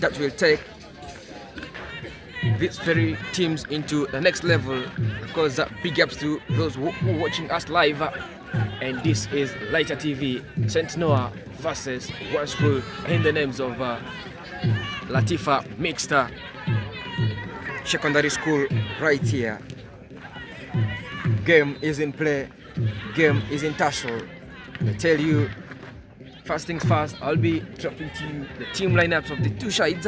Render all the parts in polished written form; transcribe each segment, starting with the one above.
that will take these very teams into the next level. Of course, big ups to those who are watching us live. And this is Latifah TV, St. Noah versus One School in the names of Latifah Mixed Secondary School right here. Game is in play, game is in tussle. I tell you, first things first, I'll be dropping to you the team lineups of the two sides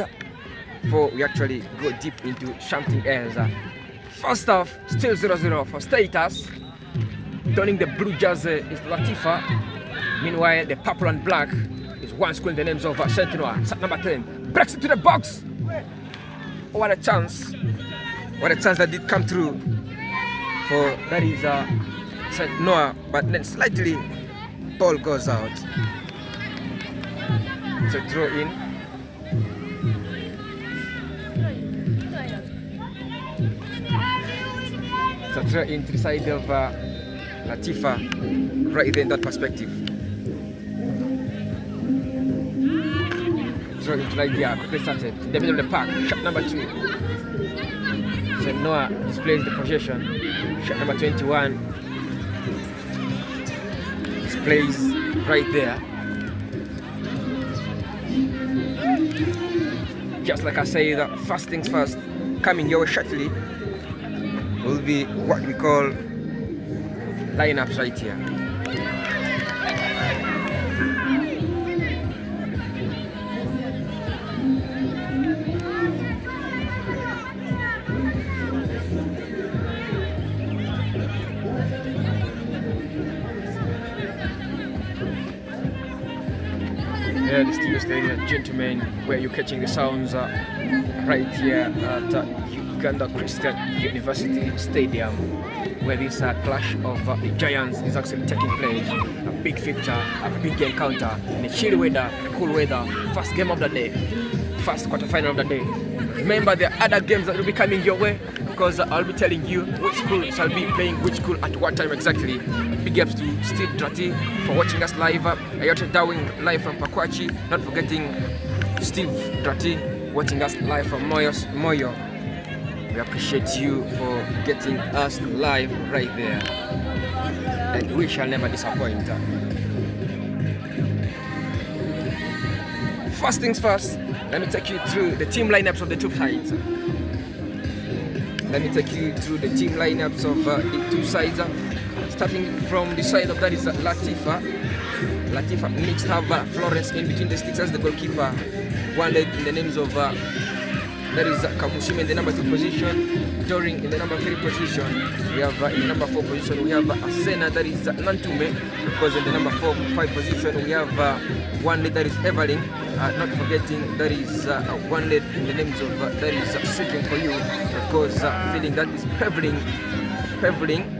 before we actually go deep into something else. First off, still 0-0 for status. Donning the blue jersey is Latifah. Meanwhile, the purple and black is One School in the names of St. Noah. Set number 10 breaks into the box. Oh, what a chance! What a chance that did come through for that is St. Noah, but then slightly ball goes out. It's a throw in. It's a throw in to the side of Latifah, right there in that perspective. Throw into right there, quickly started. In the middle of the park, shot number 2. St. Noah displays the possession. Shot number 21 displays right there. Just like I say, the first things first, coming your way shortly will be what we call lineups right here. Yeah, distinguished ladies and gentlemen, where you're catching the sounds right here at Uganda Christian University Stadium, where this clash of the Giants is actually taking place. A big fixture, a big encounter in the chill weather, cool weather, first game of the day, first quarterfinal of the day. Remember, there are other games that will be coming your way, because I'll be telling you which school shall be playing which school at what time exactly. Big ups to Steve Drati for watching us live. Ayota Dawing live from Pakwachi. Not forgetting Steve Drati watching us live from Moyo. We appreciate you for getting us live right there, and we shall never disappoint. First things first, let me take you through the team lineups of the two sides. Let me take you through the team lineups of the two sides. Starting from the side of that is Latifah. Latifah mixed have Florence in between the sticks as the goalkeeper. One leg in the names of that is Kamushima in the number 2 position, Doring in the number 3 position. We have in the number 4 position we have Asena, that is Nantume, because in the number 5 position we have one leg that is Evelyn. Not forgetting that is one leg in the names of that is Seeking for You. Of course, feeling that is Peveling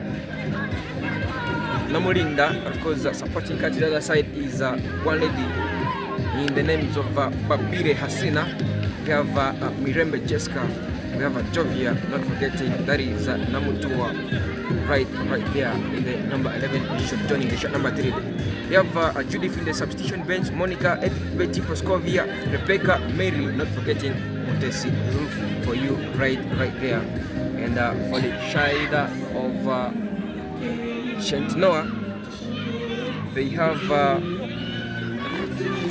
Namulinda. Of course, supporting cat to the other side is one lady in the names of Babire Hasina. We have Mirembe Jessica, we have Jovia, not forgetting that is Namutua right there in the number 11 position, joining the shot number 3. We have Judith in the substitution bench, Monica, Betty Proskovia, Rebecca, Mary, not forgetting Motesi Roof for you right there. And for the side of St. Noah, they have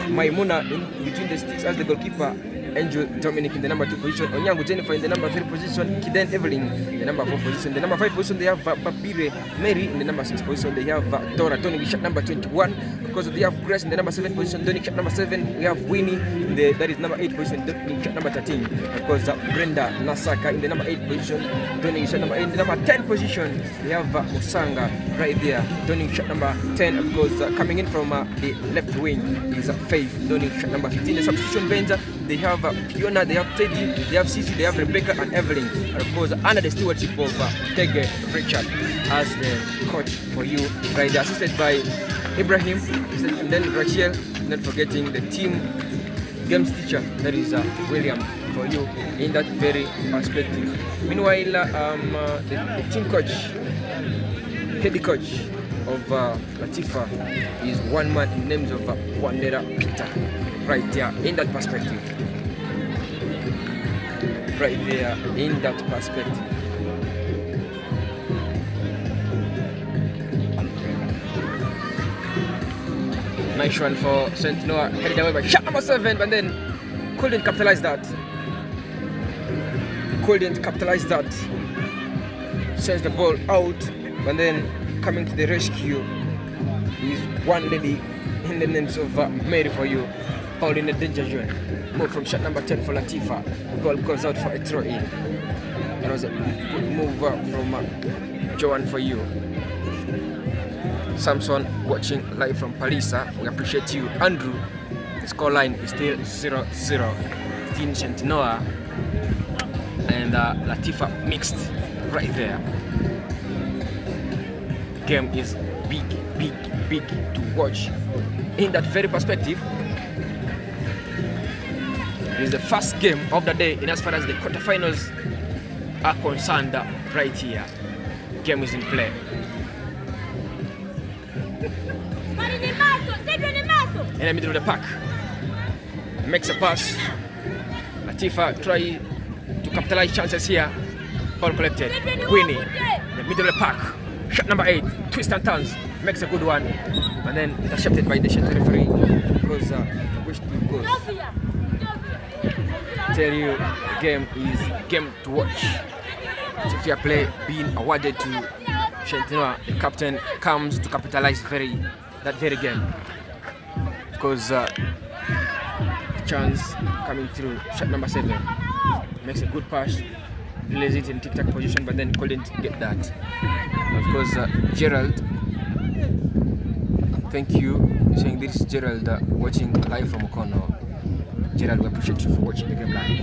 Maimuna in between the sticks as the goalkeeper, Angel Dominic in the number 2 position, Onyango Jennifer in the number 3 position, Kiden Evelyn in the number 4 position. The number 5 position they have Babire Mary in the number 6 position. They have Dora Tony shot number 21. Of course, they have Grace in the number 7 position, Doni shot number 7. We have Winnie in the that is number 8 position, Doni shot number 13. Of course, Brenda Nasaka in the number 8 position, Doni shot number 8. In the number 10 position, we have Musanga right there, Doni shot number 10. Of course, coming in from the left wing is Faith, Doni shot number 15. The substitution bench, they have Fiona, they have Teddy, they have Cici, they have Rebecca and Evelyn. And of course, under the stewardship of Tege Richard as the coach for you, right there, assisted by Ibrahim, and then Rachel, not forgetting the team games teacher, that is William, for you in that very perspective. Meanwhile, the team coach, head coach of Latifah is one man in names of Wandera Peter, right there in that perspective. right there in that perspective. Nice one for St. Noah, headed away by shot number 7, but then couldn't capitalize that. Sends the ball out, but then coming to the rescue is one lady in the names of Mary for you, all in the danger zone. Move from shot number 10 for Latifah. The ball goes out for a throw in. That was a good move from Joan for you. Samson watching live from Palisa. We appreciate you. Andrew, the scoreline is still 0-0. Team St. Noah and Latifah mixed right there. Game is big to watch. In that very perspective, it is the first game of the day in as far as the quarterfinals are concerned right here. Game is in play. In the middle of the pack, makes a pass. Latifah try to capitalize chances here. Ball collected. Winnie, the middle of the pack. Shot number 8, twist and turns, makes a good one, and then intercepted by the shot referee because wish to go. Tell you, game is game to watch. It's a fair play being awarded to St. Noah. The captain comes to capitalize that very game because chance coming through. Shot number 7 makes a good pass, lays it in tic-tac position, but then couldn't get that. Of course, Gerald, thank you. Saying this is Gerald watching live from Okono. Gerald, we appreciate you for watching the game live.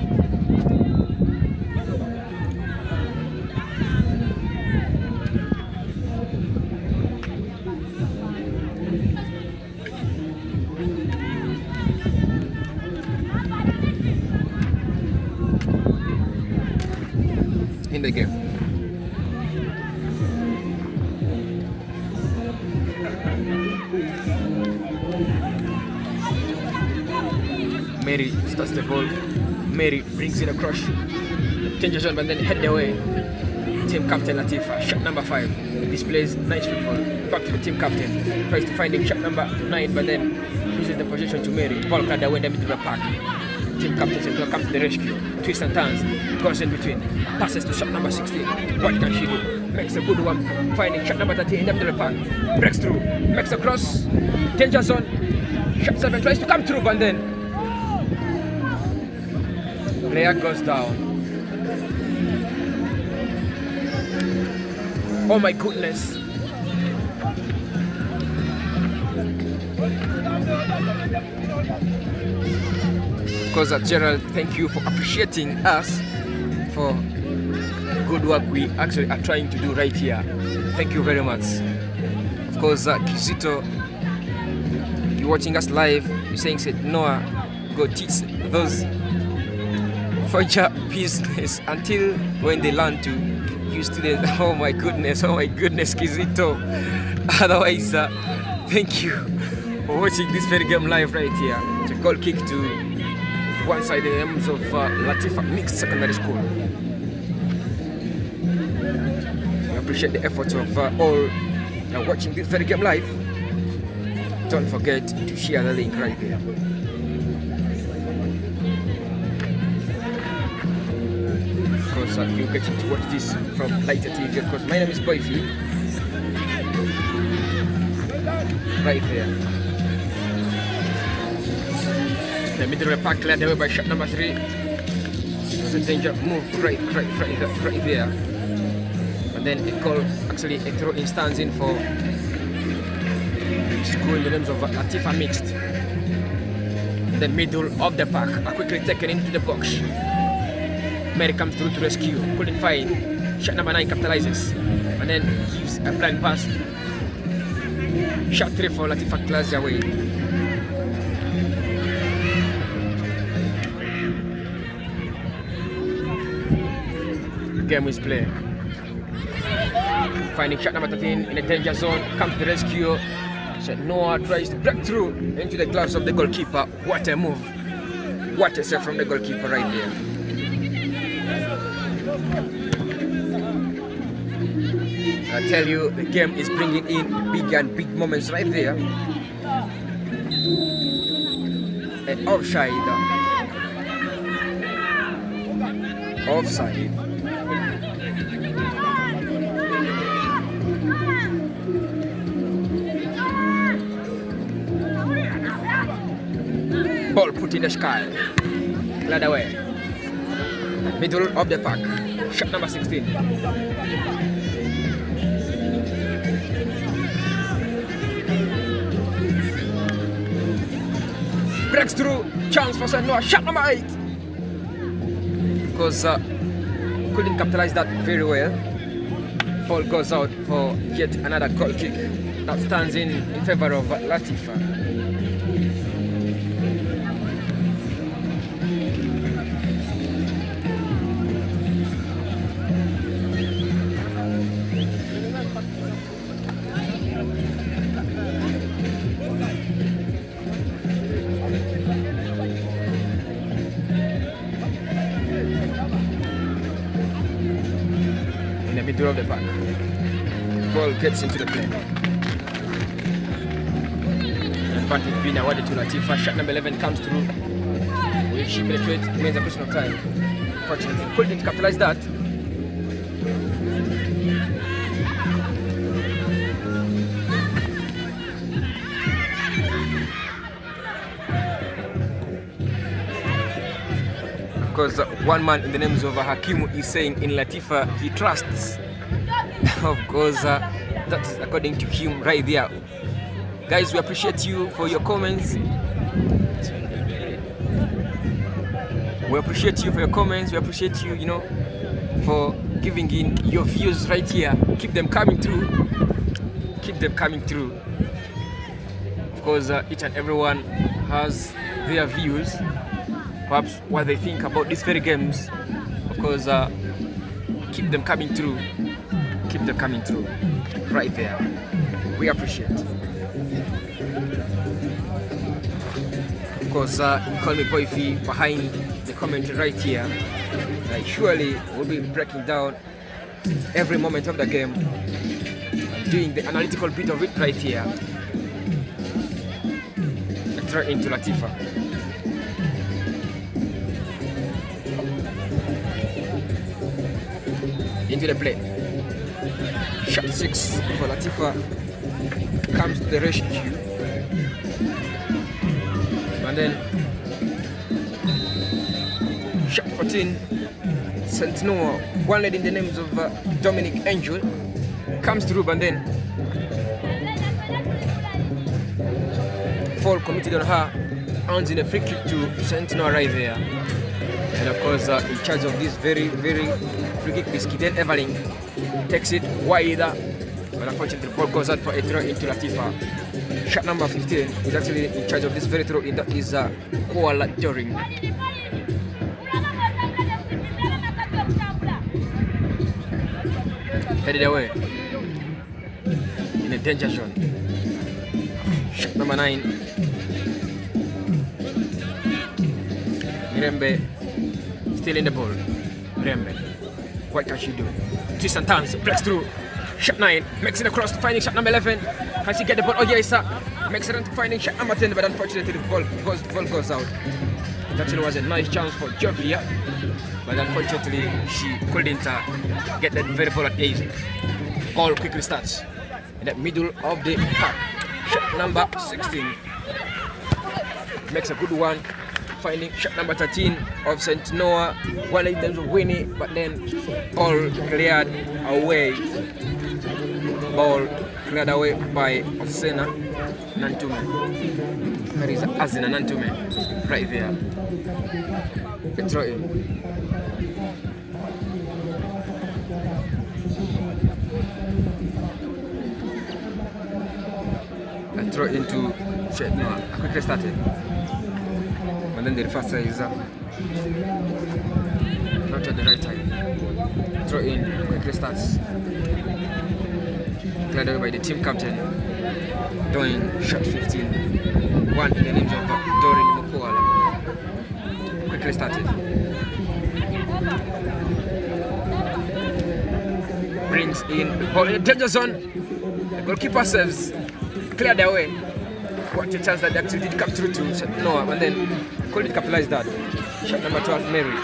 In the game. Mary starts the ball. Mary brings it across. Danger zone, but then head away. Team captain Latifah, shot number 5. Displays nice football. Back to the team captain. Tries to find him shot number 9, but then loses the possession to Mary. Ball cleared away in the middle of the park. Team captain Central comes to the rescue. Twist and turns. Goes in between. Passes to shot number 16. What can she do? Makes a good one. Finding shot number 13 in the middle of the park. Breaks through. Makes a cross. Danger zone. Shot 7 tries to come through, but then player goes down. Oh my goodness. Of course, Gerald, thank you for appreciating us for good work we actually are trying to do right here. Thank you very much. Of course, Kizito, you're watching us live. You're saying, said Noah, go teach those future business until when they learn to use students. Oh my goodness, Kizito. Otherwise, thank you for watching this very game live right here. It's a goal kick to one side, the aims of Latifah Mixed Secondary School. We appreciate the efforts of all watching this very game live. Don't forget to share the link right there. Of course, you're getting to watch this from Lighter TV. Of course, my name is Boyfi. Right there. The middle of the park cleared away by shot number 3. It's a danger move right there. And then a goal, actually a throw-in stands in for school in the names of Latifah Mixed. The middle of the park are quickly taken into the box. Mary comes through to rescue, couldn't find. Shot number 9 capitalizes and then gives a blind pass. Shot 3 for Latifah, clears away. Game is play. Finding shot number 13 in the danger zone, comes to the rescue. So Noah tries to break through into the gloves of the goalkeeper. What a move. What a save from the goalkeeper right there. I tell you, the game is bringing in big and big moments right there. And offside. Offside. Ball put in the sky. Glad away. Middle of the pack. Shot number 16. Breaks through. Chance for St. Noah. Shot number 8. Because couldn't capitalize that very well. Ball goes out for yet another goal kick that stands in favor of Latifah. Middle of the pack. Ball gets into the play. Advantage being awarded to Latifah. Shot number 11 comes through. Will she penetrate? Remains a question of time. Fortunately, couldn't capitalize that. Because one man in the names of Hakimu is saying in Latifah he trusts. Of course, that's according to him right there. Guys, we appreciate you for your comments. We appreciate you for your comments. We appreciate you, for giving in your views right here. Keep them coming through. Keep them coming through. Of course, each and everyone has their views. Perhaps what they think about these very games. Of course, keep them coming through. Keep them coming through. Right there. We appreciate. Of course, call me Boyfie behind the comment right here. Like, surely we'll be breaking down every moment of the game. I'm doing the analytical bit of it right here. Let's throw into Latifah. Into the play. Shot 6 for Latifah. Comes to the rescue. And then shot 14. St. Noah, one led in the names of Dominic Angel. Comes through, and then foul committed on her. Earns in a free kick to St. Noah right there. And of course, in charge of this very, very free kick is Kiden Everling. Takes it wide, but unfortunately the ball goes out for a throw into Latifah. Shot number 15 is actually in charge of this very throw in, that is Kuala Joring. Headed away in a danger zone. Shot number 9. Mirembe still in the ball. Mirembe, what can she do? Twist and turns, breaks through. Shot 9, makes it across, finding shot number 11. Can she get the ball? Oh yes, sir. Makes it into finding shot number 10, but unfortunately the ball goes out. It actually was a nice chance for Jovia, but unfortunately she couldn't get that very ball at ease. Ball quickly starts in the middle of the pack. Shot number 16. Makes a good one. Finding shot number 13 of St. Noah. One of them winning, but then ball cleared away. Ball cleared away by Osena Nantume. That is Azina Nantume right there. The throw in. A throw into St. Noah. Quickly started. And then the reverse is not at the right time. Throw in, quickly starts. Cleared away by the team captain, doing shot 15. One in the names of Dorin Mukuala. Quickly started. brings in ball in the danger zone. The goalkeeper saves, cleared away. What a chance that they actually did come through to Noah, and then couldn't capitalize that. Shot number 12, Mary.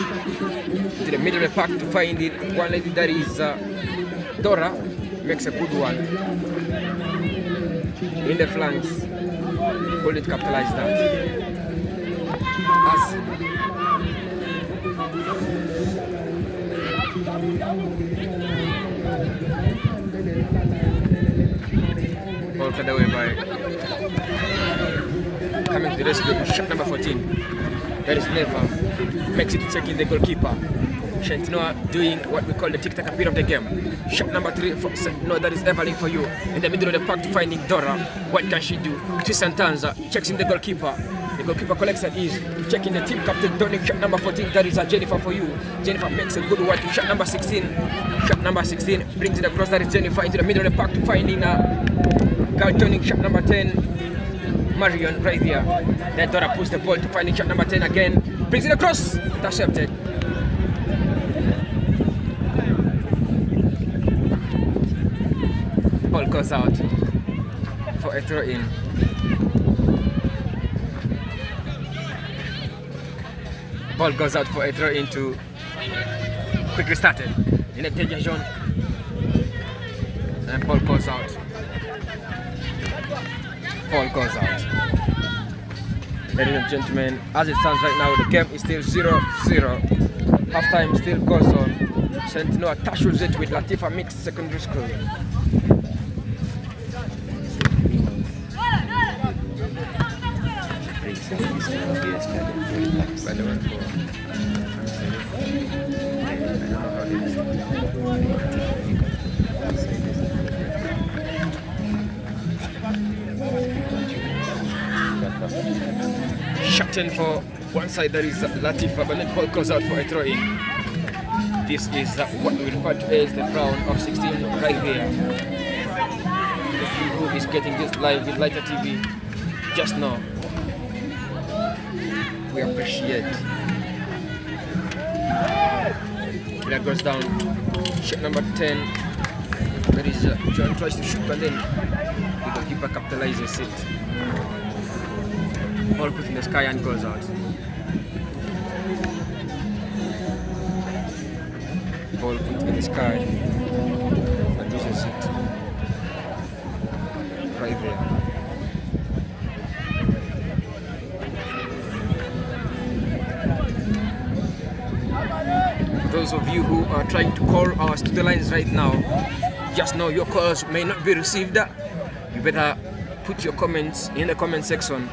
To the middle of the park to find it. One lady that is Dora makes a good one. In the flanks. Couldn't capitalize that. As ball cut away by coming to the rescue. Shot number 14. That is Never. Makes it to check in the goalkeeper. Shantinoa doing what we call the tic-tac bit of the game. Shot number 3. No, that is Evelyn for you. In the middle of the park to finding Dora. What can she do? Twist and turns. Checks in the goalkeeper. The goalkeeper collects and is checking the team captain. Donning shot number 14. That is Jennifer for you. Jennifer makes a good one to shot number 16. Shot number 16 brings it across. That is Jennifer into the middle of the park to finding girl turning shot number 10. Marion right there. Then Dora pulls the ball to finding shot number 10 again. Brings it across. Intercepted. Ball goes out for a throw in. Ball goes out for a throw in to quickly started in the danger zone. And ball goes out. Ball goes out. Ladies and gentlemen, as it stands right now, the game is still 0-0. Halftime still goes on. Sentinel tackles it with Latifah Mixed Secondary School. Shot in for one side, that is Latifah, but then ball goes out for a throw in. This is what we refer to as the crown of 16 right here. Who is getting this live with Lighter TV just now. We appreciate. That goes down. Shot number 10. That is John tries to shoot, but then the goalkeeper capitalizes it. Ball put in the sky and goes out. Ball put in the sky and loses it. Right there. For those of you who are trying to call our studio lines right now, just know your calls may not be received. You better put your comments in the comment section.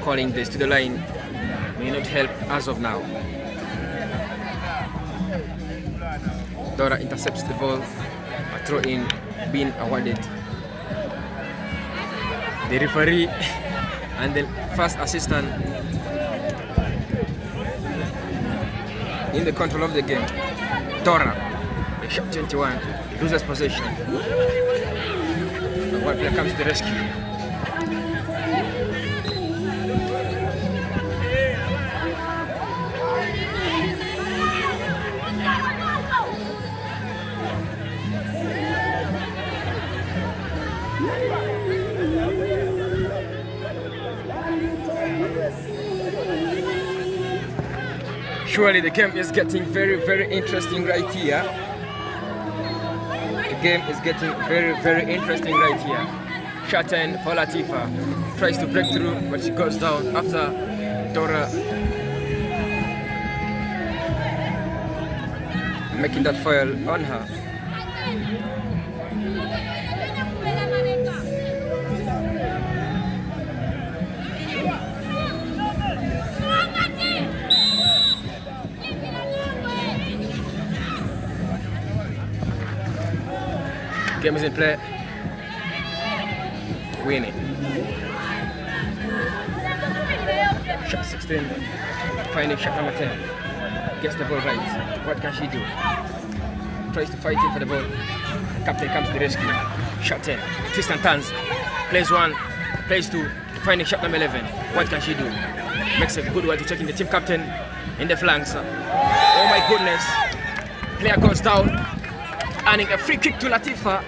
Calling this to the line may not help as of now. Dora intercepts the ball. A throw in being awarded. The referee and the first assistant in the control of the game. Dora, the shot 21, loses possession. And one player comes to the rescue. Surely the game is getting very, very interesting right here. The game is getting very, very interesting right here. Shot in for Latifah. Tries to break through, but she goes down after Dora making that foul on her. Game is in play. Winning. Shot 16. Finding shot number 10. Gets the ball right. What can she do? Tries to fight in for the ball. Captain comes to the rescue. Shot 10. Twist and turns. Plays 1. Plays 2. Finding shot number 11. What can she do? Makes a good one to check in the team captain in the flanks. Oh my goodness. Player goes down, earning a free kick to Latifah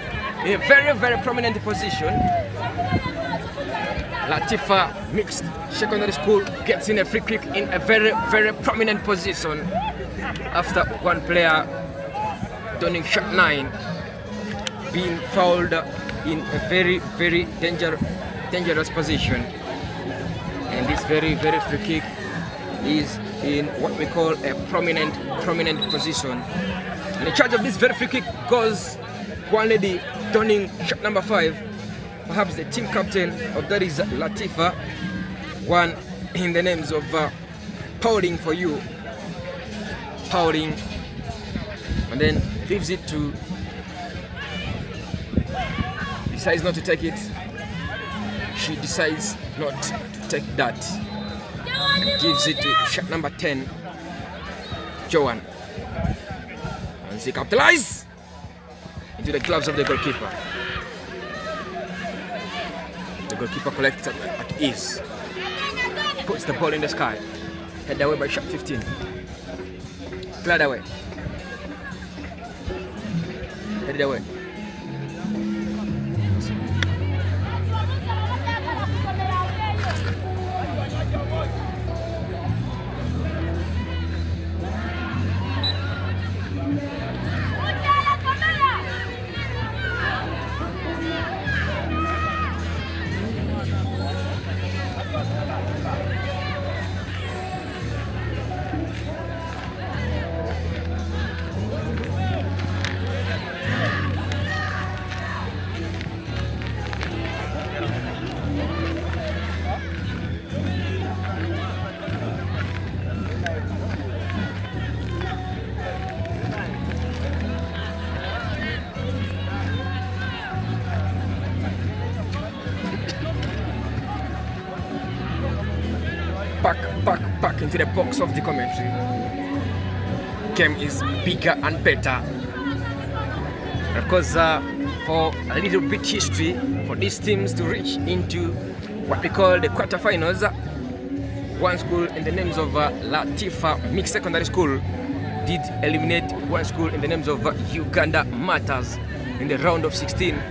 in a very, very prominent position. Latifah Mixed Secondary School gets in a free kick in a very, very prominent position after one player donning shot 9 being fouled in a very, very dangerous position. And this very, very free kick is in what we call a prominent position. And in charge of this very free kick goes one lady donning shot number 5, perhaps the team captain of that is Latifah, one in the names of Pauling for you, Pauling, and then gives it to, decides not to take it. She decides not to take that. Gives it to shot number 10, Joan. And she capitalizes into the gloves of the goalkeeper. The goalkeeper collects it at ease. Puts the ball in the sky. Head away by shot 15. Glide away. Headed away. Back into the box of the commentary. Game is bigger and better because for a little bit history, for these teams to reach into what we call the quarterfinals, one school in the names of Latifah Mixed Secondary School did eliminate one school in the names of Uganda Matters in the round of 16.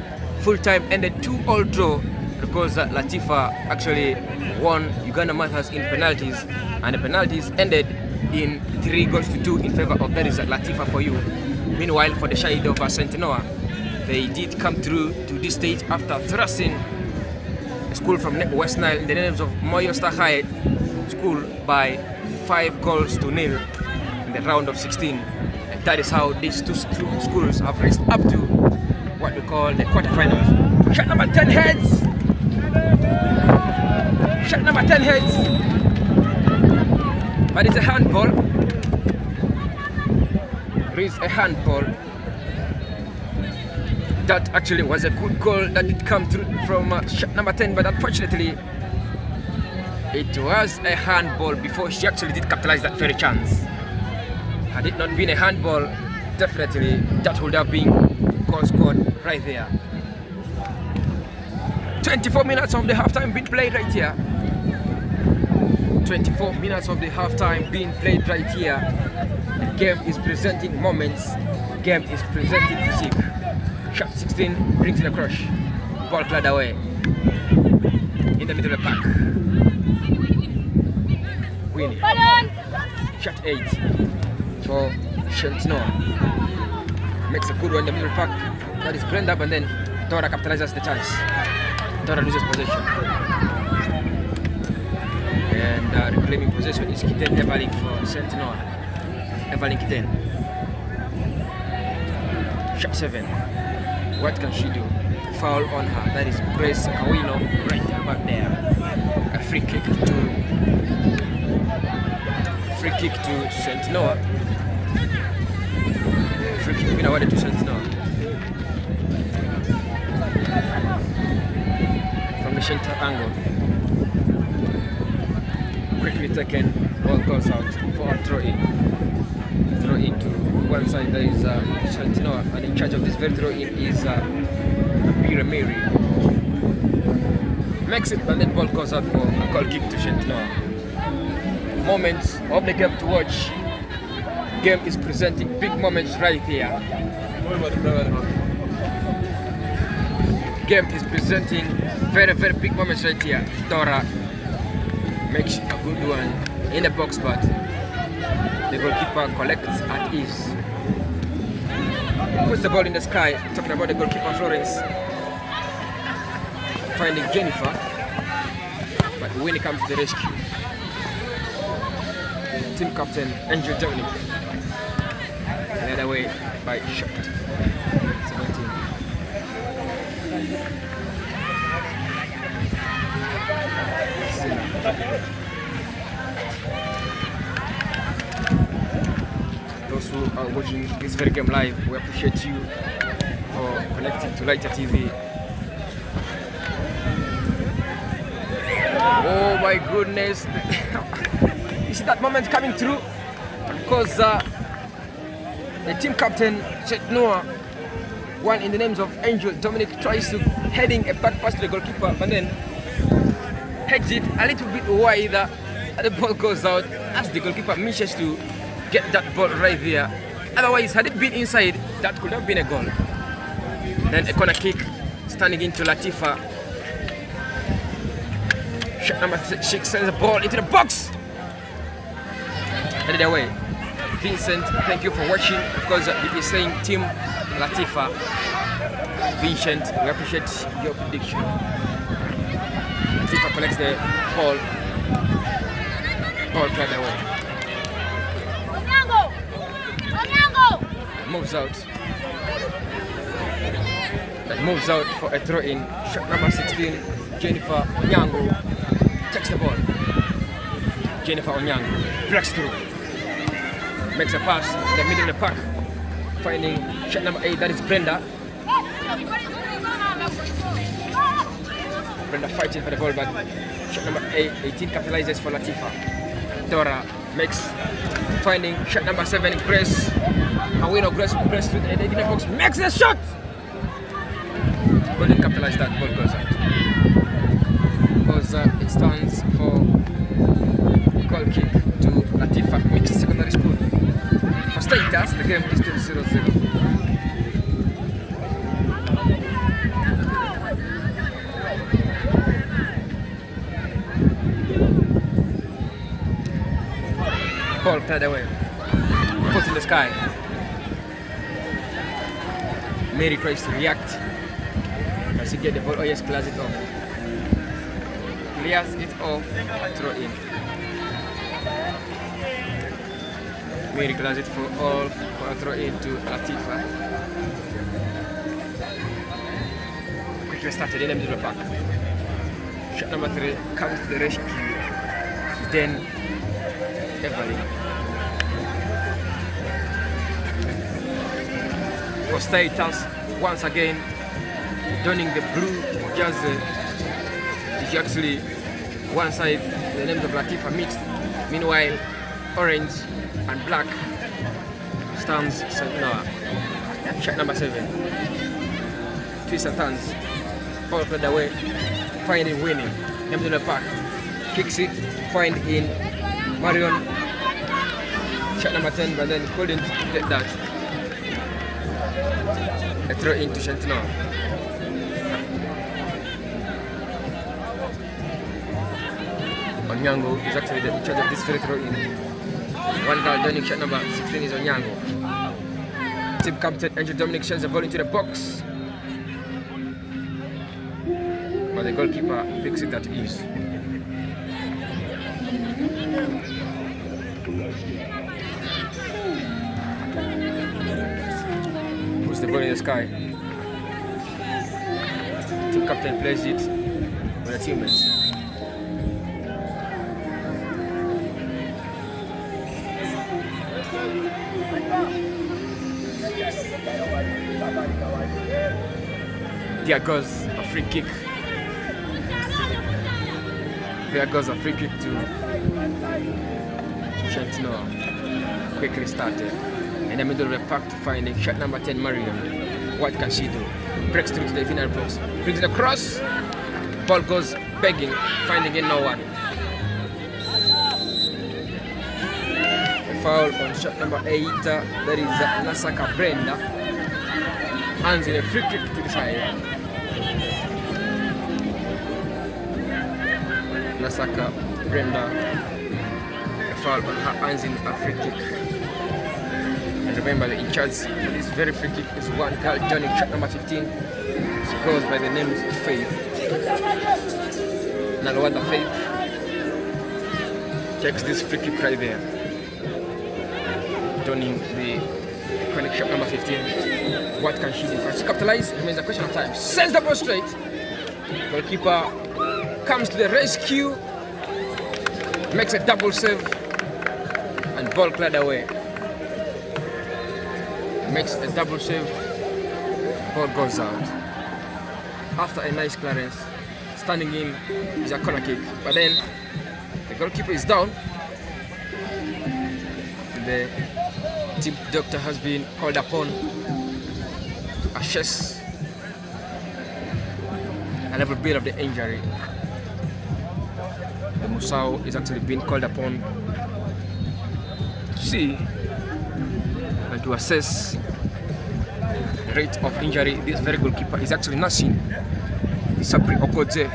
Full time ended 2-all draw because Latifah actually won Uganda Matters in penalties, and the penalties ended in 3-2 in favor of that is Latifah for you. Meanwhile, for the side of St. Noah, they did come through to this stage after thrusting a school from West Nile in the names of Moyo Star High School by 5-0 in the round of 16. And that is how these two schools have reached up to what we call the quarterfinals. Shot number 10 heads. Shot number 10 heads. But it's a handball. There is a handball. That actually was a good goal that did come through from shot number 10, but unfortunately it was a handball before she actually did capitalize that very chance. Had it not been a handball, definitely that would have been goal scored right there. 24 minutes of the halftime being played right here. 24 minutes of the halftime being played right here. The game is presenting moments. The game is presenting physique. Shot 16 brings in a crush. Ball cleared away. In the middle of the pack. Winnie. Shot 8 for Shentnoa. Makes a good one in the middle of the pack. That is Brenda, and then Dora capitalizes the chance. Dora loses possession. And reclaiming possession is Kiten Evelyn for Shentnoa. Evelyn Kiten. Shot 7. What can she do? Foul on her. That is Grace Kawino right back there. A free kick to Shentnoa. Free kick being awarded to Shentnoa. From the Shenta angle. Quickly taken, ball goes out for a throw in. Throw in to one side, there is Shentnoa, and in charge of this very throw in is Bira Mary. Makes it, and then ball goes out for a goal kick to Shentnoa. moments of the game to watch. Game is presenting big moments right here. Game is presenting very big moments right here. Dora makes a good one in the box, but the goalkeeper collects at ease. Puts the ball in the sky. Talking about the goalkeeper Florence, finding Jennifer, but when it comes to the rescue, team captain Angel Dominic led away by shot 17. Those who are watching this very game live, we appreciate you for connecting to Lighter TV. Oh my goodness. You see that moment coming through? Because the team captain, Chet Noah, one in the names of Angel Dominic, tries to heading a back pass to the goalkeeper, but then heads it a little bit wider and the ball goes out as the goalkeeper manages to get that ball right there. Otherwise, had it been inside, that could have been a goal. Then a corner kick, standing into Latifah. Shot number 6 sends the ball into the box. Headed away. Vincent, thank you for watching. Of course, it is saying Team Latifah. Vincent, we appreciate your prediction. Latifah collects the ball. Ball played away. Moves out. That moves out for a throw in. Shot number 16, Jennifer Onyango takes the ball. Jennifer Onyango breaks through. Makes a pass in the middle of the park. Finding shot number 8, that is Brenda. Brenda fighting for the ball, but shot number 18 capitalizes for Latifah. Dora makes, finding shot number 7, Grace. Awino Grace through the 18 box, makes the shot! Couldn't capitalize that, ball goes out. Because it stands for goal kick to Latifah Mixed Secondary School. For status, the game is still 0-0. Ball played away. Put in the sky. Mary tries to react. Does he get the ball? Oh yes, clears it off. Clears it off. Throw in. Mary clears it for all for a throw in to Latifah. Quickly started in the middle of the park. Shot number 3 comes to the rescue. Then Evelyn. For status, once again, donning the blue jersey. It's actually one side, the names of Latifah mixed. Meanwhile, orange and black stands St. Noah. Shot number 7. Twists and turns. Ball played away. Finding winning. In the middle of the park. Kicks it. Find in Marion. Shot number 10, but then couldn't get that. A throw into St. Noah. Onyango is actually the in charge of this very throw in. One guy donning shot number 16 is Onyango. Team captain Angel Dominic sends the ball into the box. But the goalkeeper picks it at ease. Puts the ball in the sky. Team captain plays it with the teammates. There goes a free kick. There goes a free kick to St. Noah. Quickly started. In the middle of the park to finding shot number 10, Marion. What can she do? Breaks through to the final box. Brings it across. Ball goes begging, finding in no one. foul on shot number 8. That is Nasaka Brenda. Hands in a free kick to the side. Nasaka Brenda, a foul on her hands in a free kick. And remember, the in charge for this very free kick is one girl, Johnny, shot number 15. She goes by the name Faith. Nalwada Faith checks this free kick right there. Donning the iconic shot number 15. What can she do? Can she capitalize? Remains a question of time. Sends the ball straight. Goalkeeper comes to the rescue, makes a double save, and ball cleared away. Makes a double save, ball goes out. After a nice clearance, standing in is a corner kick, but then the goalkeeper is down. The team doctor has been called upon to assess a level bit of the injury. The Musao is actually being called upon to see and to assess the rate of injury this very goalkeeper is actually nursing. Sabri Okoje,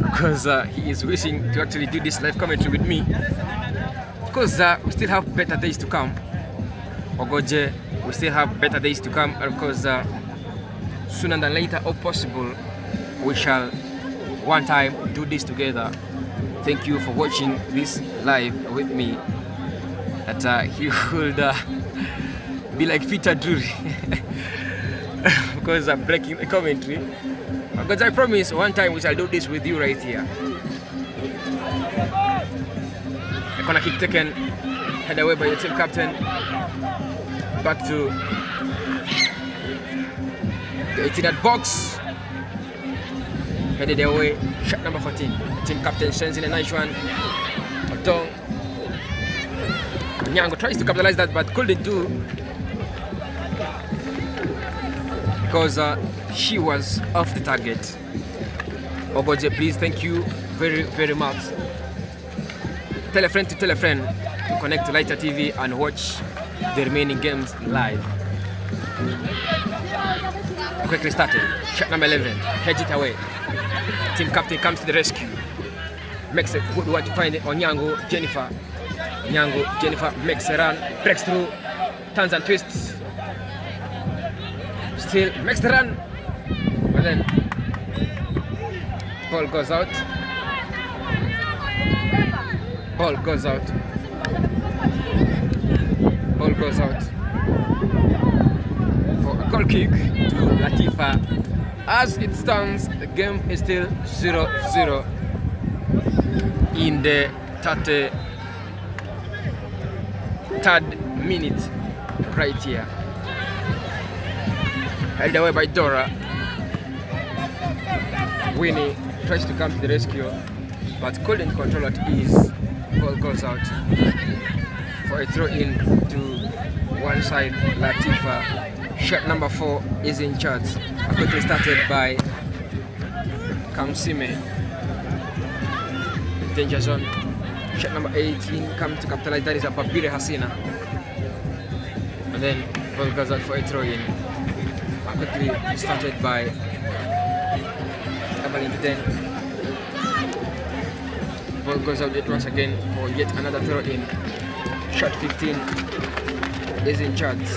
because he is wishing to actually do this live commentary with me, because we still have better days to come. Ogoje, we still have better days to come, and of course sooner than later or possible we shall one time do this together. Thank you for watching this live with me. That he would be like Peter Drury because I'm breaking the commentary, because I promise one time we shall do this with you right here. A corner kick taken, head away by the team captain. Back to the 18-yard box. Headed away, shot number 14. The team captain sends in a nice one. Otong Nyango tries to capitalize that, but couldn't do, because she was off the target. Ogoje, please, thank you very, very much. Tell a friend to tell a friend to connect to Lighter TV and watch the remaining games live. Quickly started. Shot number 11. Hedge it away. Team captain comes to the rescue. Makes a good one to find it on Nyango Jennifer. Nyango Jennifer makes a run, breaks through, turns and twists. Still makes the run, but then ball goes out. Ball goes out. Ball goes out for a goal kick to Latifah. As it stands, the game is still 0-0 in the 33rd minute right here. Held away by Dora. Winnie tries to come to the rescue, but couldn't control at ease. Ball goes out for a throw in to one side. Latifah. Shot number 4 is in charge. Quickly started by Kamsime. Danger zone. Shot number 18 comes to capitalize. That is a Babire Hasina. And then ball goes out for a throw in. Quickly started by Abalin 10. Ball goes out yet once again for yet another throw in. Shot 15 is in charge.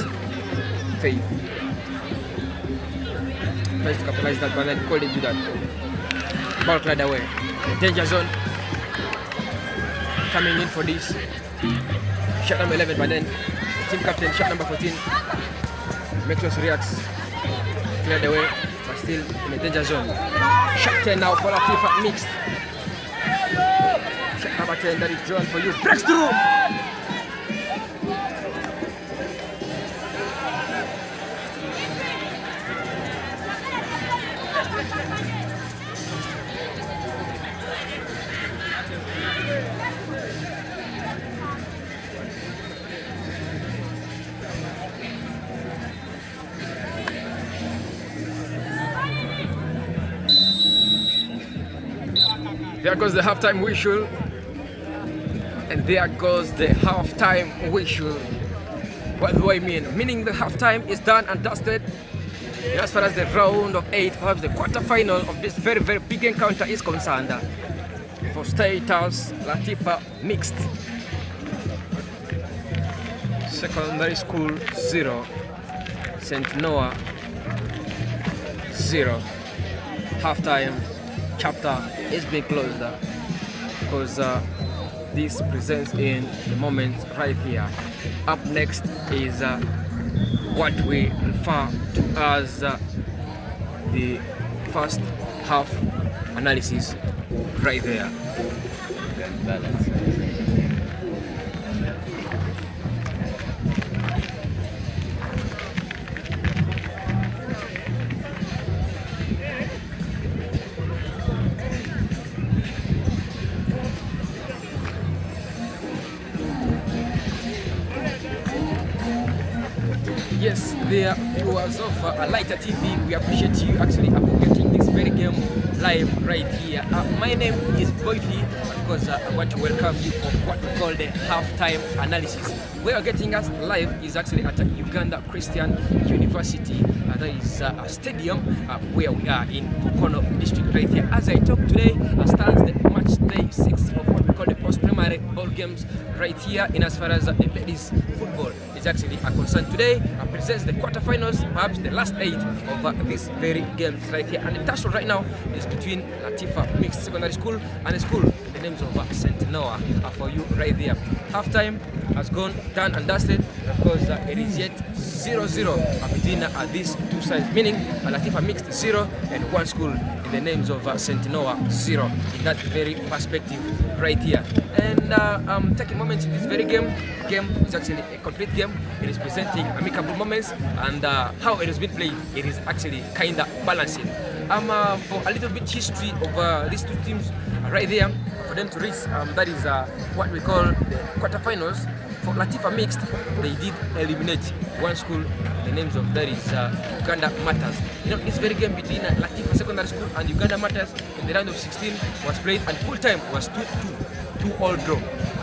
Faith tries to capitalize that, but then couldn't do that. Ball cleared away. Danger zone coming in for this. Shot number 11, but then team captain, shot number 14, makes us react. Cleared away, but still in the danger zone. Shot 10 now for Latifah, mixed. Shot number 10, that is drawn for you. Breaks through! There goes the halftime whistle. And there goes the halftime whistle. What do I mean? Meaning the halftime is done and dusted. As far as the round of 8, perhaps the quarter-final of this very, very big encounter is concerned. For status, Latifah mixed. Secondary school 0. St. Noah 0. Halftime chapter is being closed because this presents in the moment right here. Up next is what we refer to as the first half analysis right there. Yes, the viewers of Lighter TV, we appreciate you actually getting this very game live right here. My name is Boyfi. Of course, I want to welcome you for what we call the halftime analysis. Where you're getting us live is actually at Uganda Christian University. That is a stadium where we are in Mukono district right here. As I talk today, stands the match day 6 of what we call the post-primary ball games right here in as far as the ladies football is actually concerned. Today presents the quarterfinals, perhaps the last 8 of this very games right here. And the tussle right now is between Latifah Mixed Secondary School and a school with the names of St. Noah for you right there. Halftime has gone done and dusted. Of course, it is yet 0-0 between these two sides, meaning Latifah Mixed 0 and one school in the names of St. Noah 0 in that very perspective right here. And taking moments in this very game is actually a complete game. It is presenting amicable moments, and how it has been played, it is actually kind of balancing. For a little bit history of these two teams right there, for them to reach that is what we call the quarterfinals. For Latifah Mixed, they did eliminate one school. The names of that is Uganda Matters. You know, this very game between Latifah Secondary School and Uganda Matters in the round of 16 was played, and full time was 2-2, 2-all draw.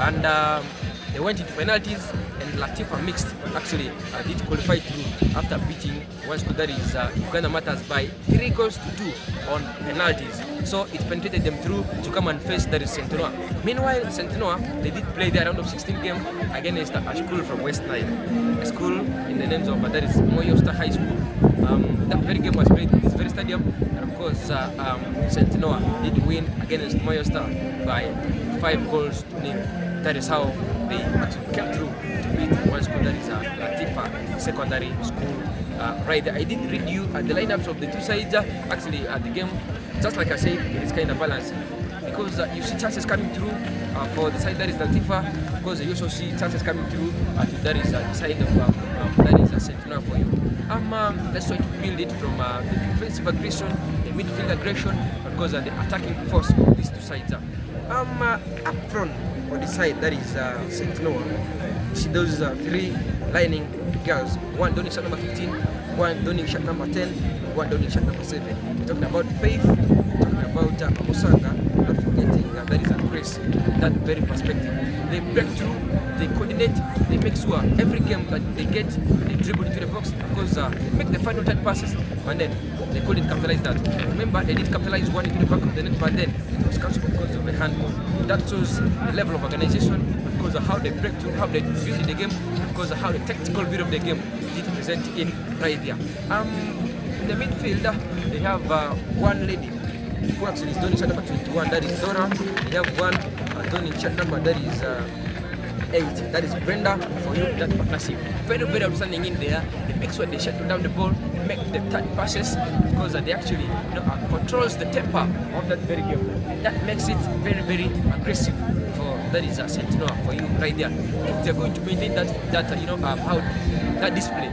And they went into penalties, and Latifah Mixed actually did qualify through after beating one school that is Uganda Matters by 3-2 on penalties. So it penetrated them through to come and face that is St. Noah. Meanwhile, St. Noah, they did play their round of 16 game against a school from West Nile, a school in the names of that is Moyosta High School. That very game was played in this very stadium, and of course St. Noah did win against Moyosta by 5-0. That is how they actually came through to beat one school that is Latifah Secondary School. Right there, I did read you the lineups of the two sides. Actually, the game, just like I said, it is kind of balanced because you see chances coming through for the side that is Latifah. Of course, you also see chances coming through to that is the side of that is St. Noah for you. Let's try to build it from the defensive aggression, the midfield aggression, because the attacking force of these two sides. Up front for the side that is St. Noah, you see those 3 lining girls, one donning shot number 15, one donning shot number 10, one donning shot number 7. We're talking about Faith, we're talking about Musanga, not forgetting that is Grace. That very perspective, they break through, they coordinate, they make sure every game that they get, they dribble into the box. Of course, they make the final 10 passes, and then they couldn't capitalize that. Remember, they did capitalize one into the back of the net, but then it was cancelled because of the handball. That shows the level of organization, because of how they break through, how they build the game, because of how the tactical bit of the game did present in right there. In the midfield, they have one lady who actually is doing shot number 21, that is Dora. They have one doing shot number that is 8, that is Brenda. For you, that partnership, very, very outstanding in there. They make sure they shut down the ball, make the third passes, because they actually controls the temper of that very game. That makes it very, very aggressive for that is St. Noah for you right there. If they're going to maintain that how that display,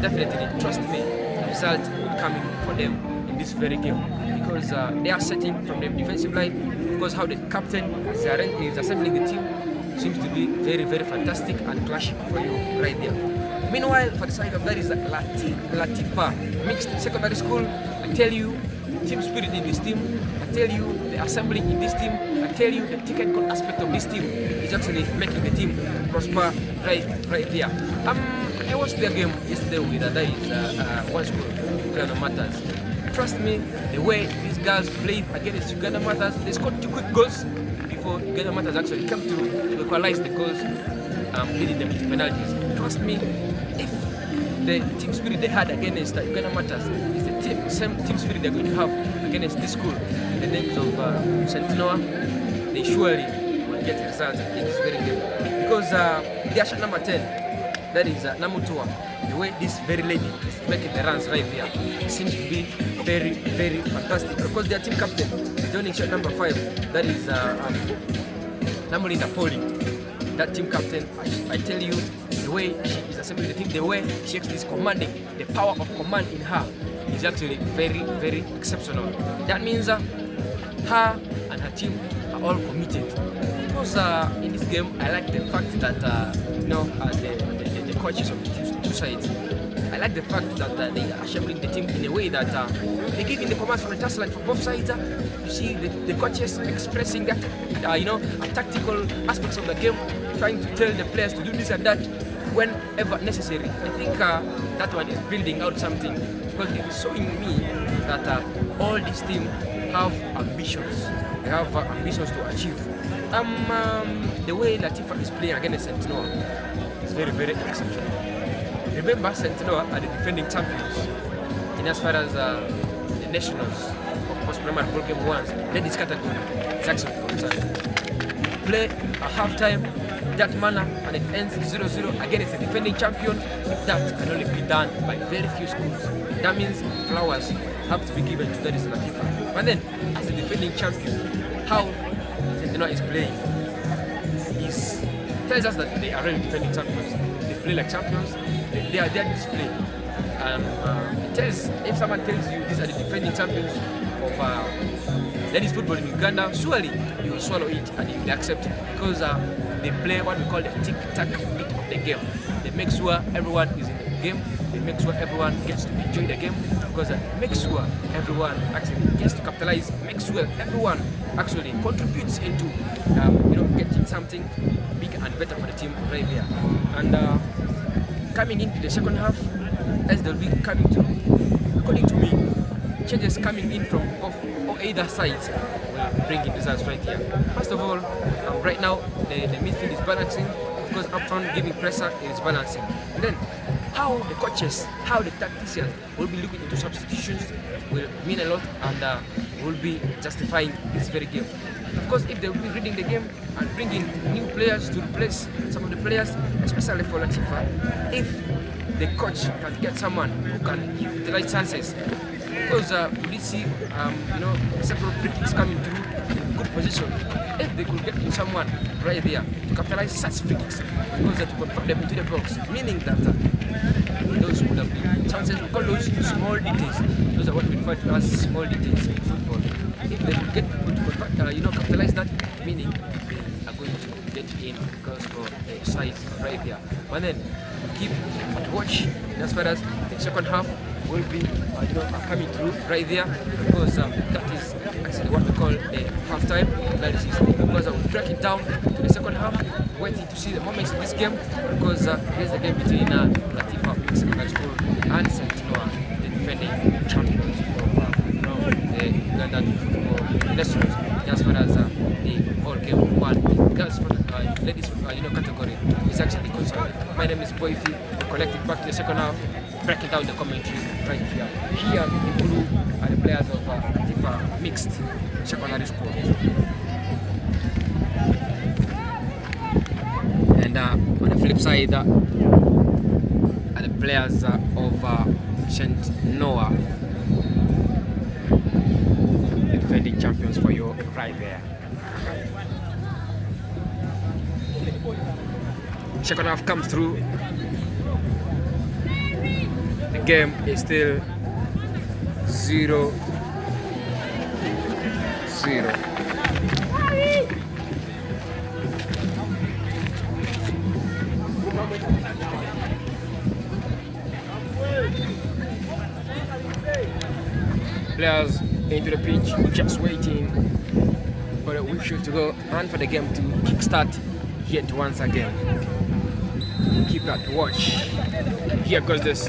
definitely trust me, the result will come in for them in this very game, because they are setting from the defensive line, because how the captain is assembling the team seems to be very, very fantastic and clashing for you right there. Meanwhile, for the side of that is Latifah Mixed Secondary School, I tell you, team spirit in this team. I tell you, the assembling in this team. I tell you, the technical aspect of this team is actually making the team prosper right there. I watched their game yesterday with one school, Uganda Matters. Trust me, the way these guys played against Uganda Matters, they scored 2 quick goals before Uganda Matters actually come through to equalize the goals, leading them to penalties. Trust me, if the team spirit they had against Uganda Matters is the same team spirit they're going to have against this school in the names of St. Noah, they surely will get results in this very game. Because their shot number 10, that is Namutua, the way this very lady is making the runs right there seems to be very, very fantastic. Because their team captain is joining shot number 5, that is Namulinda Poli. That team captain, I tell you, the way she is assembling the team, the way she actually is commanding, the power of command in her is actually very, very exceptional. That means her and her team are all committed. Because in this game, I like the fact that the coaches of the two sides, I like the fact that they are assembling the team in a way that they give in the commands from the touchline for both sides. You see the coaches expressing that, tactical aspects of the game, trying to tell the players to do this and that whenever necessary. I think that one is building out something, because it is showing me that all these teams have ambitions. They have ambitions to achieve. The way Latifah is playing against St. Noah is very, very exceptional. Remember, St. Noah are the defending champions in as far as the nationals of post-primary ball game ones. Then this category is actually concerned. Play a half-time that manner and it ends 0-0 against the defending champion. That can only be done by very few schools. That means flowers have to be given to that is Latifah. But then, as a defending champion, how St. Noah is playing tells us that they are really defending champions. They play like champions. They are there to display. It tells, if someone tells you these are the defending champions of ladies football in Uganda, surely you will swallow it and you will accept it, because they play what we call the tic-tac bit of the game. They make sure everyone is in the game. They make sure everyone gets to enjoy the game, because make sure everyone actually gets to capitalize. Make sure everyone actually contributes into getting something bigger and better for the team right there. And coming into the second half, as they'll be coming to, according to me, changes coming in from both or either sides will bring in results right here. First of all, right now the midfield is balancing. Of course, up front giving pressure, it is balancing. And then how the coaches, how the tacticians will be looking into substitutions will mean a lot, and will be justifying this very game. Of course, if they will be reading the game and bringing new players to replace some of the players, especially for Latifah, if the coach can get someone who can utilize chances, because we did see several free kicks coming through in good position. If they could get someone right there to capitalize such free kicks, because to convert them into the box, meaning that those would have been chances. We call those small details. Those are what we refer to as small details in football. If they could get people to convert, capitalize that, meaning they are going to get in because for the size right there. But then keep at watch as far as the second half will be coming through right there, because that is actually what we call a half-time analysis. Because I will break it down to the second half, waiting to see the moments in this game, because here's the game between Latifah Secondary School and St. Noah, the defending champions of the Ugandan football nationals, as far as the whole game one girls for the ladies category is actually concerned. My name is Boyfi. We're connecting back to the second half, breaking down the commentary right here. Here in blue are the players of Latifah Mixed Secondary School. And on the flip side are the players of St. Noah, the defending champions for you right there. Second half comes through. The game is still 0-0. Players into to the pitch, just waiting for the whistle to go and for the game to kickstart yet once again. Keep that watch. Here goes this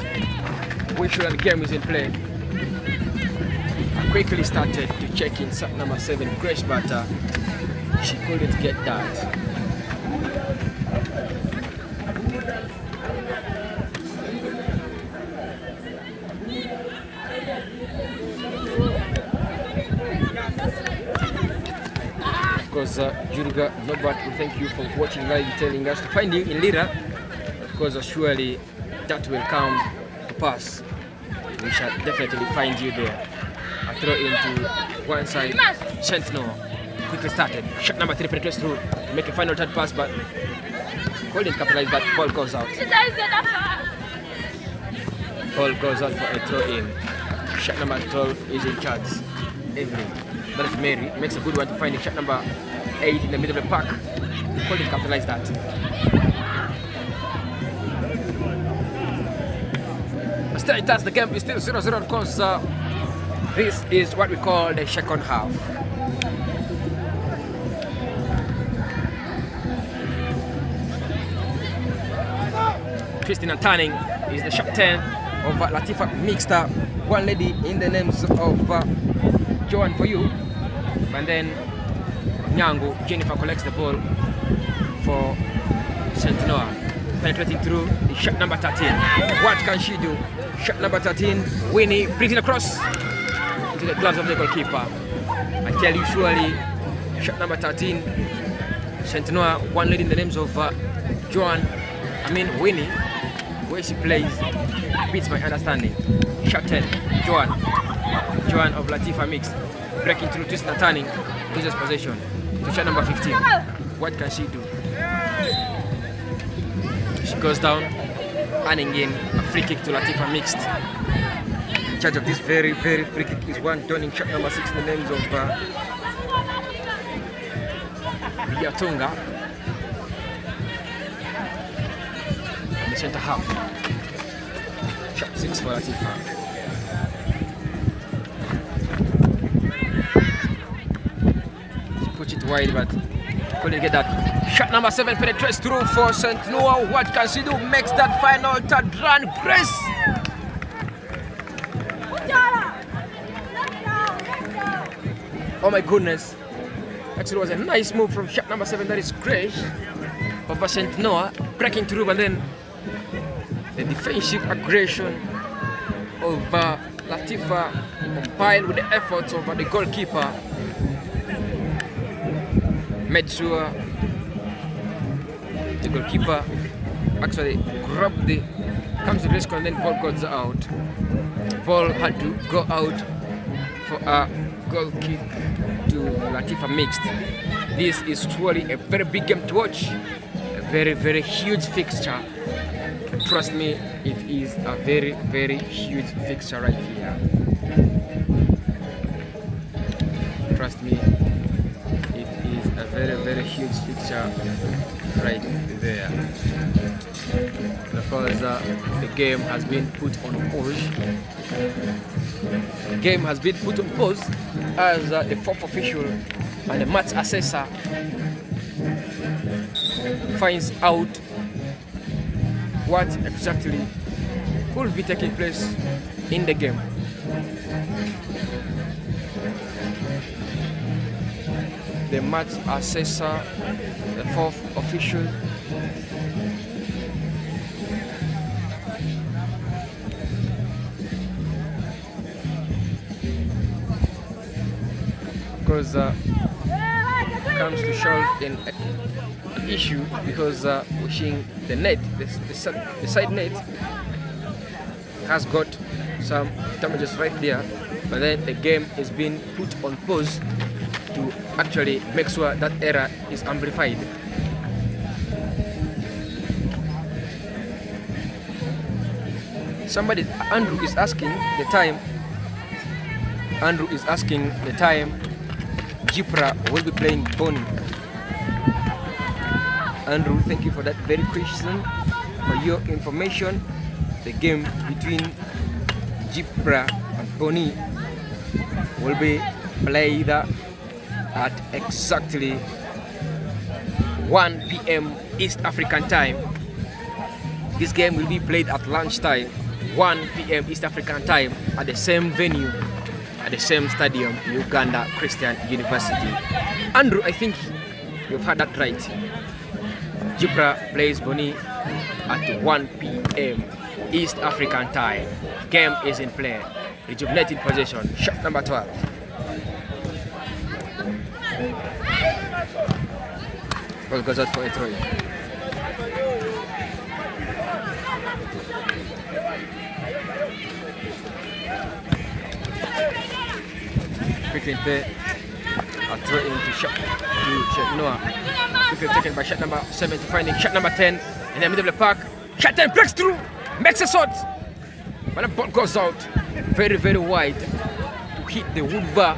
whistle and the game is in play. I quickly started to check in set number 7, Grace, but she couldn't get that. Of course, Jurga Nobert, we thank you for watching live, telling us to find you in Lira. Of course, surely that will come to pass. We shall definitely find you there. I throw into one side, Sentinel quickly started. Shot number 3 penetrates through to make a final third pass, but couldn't capitalize. That ball goes out. Ball goes out for a throw in. Shot number 12 is in charge. Evelyn. That is Mary. Makes a good one to find it. Shot number 8 in the middle of the pack. Couldn't capitalize that. Still, that's the game is still 0-0. Of course, this is what we call the second half. Twisting and turning is the shot 10 of Latifah mixed up. One lady in the names of Joan for you. And then Nyango, Jennifer collects the ball for Sentinel. Penetrating through the shot number 13. What can she do? Shot number 13, Winnie brings it across into the gloves of the goalkeeper. I tell you, surely, shot number 13, Sentinel, one lady in the names of Winnie, where she plays, beats my understanding. Shot 10, Joan of Latifah mixed, breaking through, twisting and turning, loses possession to shot number 15. What can she do? She goes down, earning in a free kick to Latifah mixed. In charge of this very, very free kick is one donning shot number 6 in the names of Riatunga. In the center half. Shot 6 for Latifah. She puts it wide, but couldn't get that. Shot number 7 penetrates through for St. Noah. What can she do? Makes that final third run. Grace! Oh my goodness. Actually, it was a nice move from shot number 7. That is Grace over St. Noah. Breaking through, but then the defensive aggression of Latifah combined with the efforts of the goalkeeper made sure the goalkeeper actually grabbed the comes to risk and then ball goes out. Ball had to go out for a goal kick to Latifah mixed. This is truly a very big game to watch. A very, very huge fixture. Trust me, it is a very, very huge fixture right here. Trust me, it is a very, very huge fixture right there. Because the game has been put on pause. The game has been put on pause as the fourth official and the match assessor finds out what exactly will be taking place in the game. The match assessor, the fourth official, because comes to solve an issue because wishing the net, the side net has got some damages right there, but then the game is being put on pause to actually make sure that error is amplified. Andrew is asking the time. Andrew is asking the time Jipra will be playing Boni. Andrew, thank you for that very question. For your information, the game between Jipra and Boni will be played at exactly 1 p.m. East African time. This game will be played at lunchtime, 1 p.m. East African time, at the same venue, at the same stadium, Uganda Christian University. Andrew, I think you've heard that right. Jipra plays Boni at 1 p.m. East African time. Game is in play. Rejuvenated possession. Shot number 12. Ball goes out for a throw. Quickly play. A throw into shot to Noah. Quickly taken by shot number 7 to finding shot number 10 in the middle of the park. Shot 10 breaks through. Makes a shot. But the ball goes out very, very wide to hit the wood bar.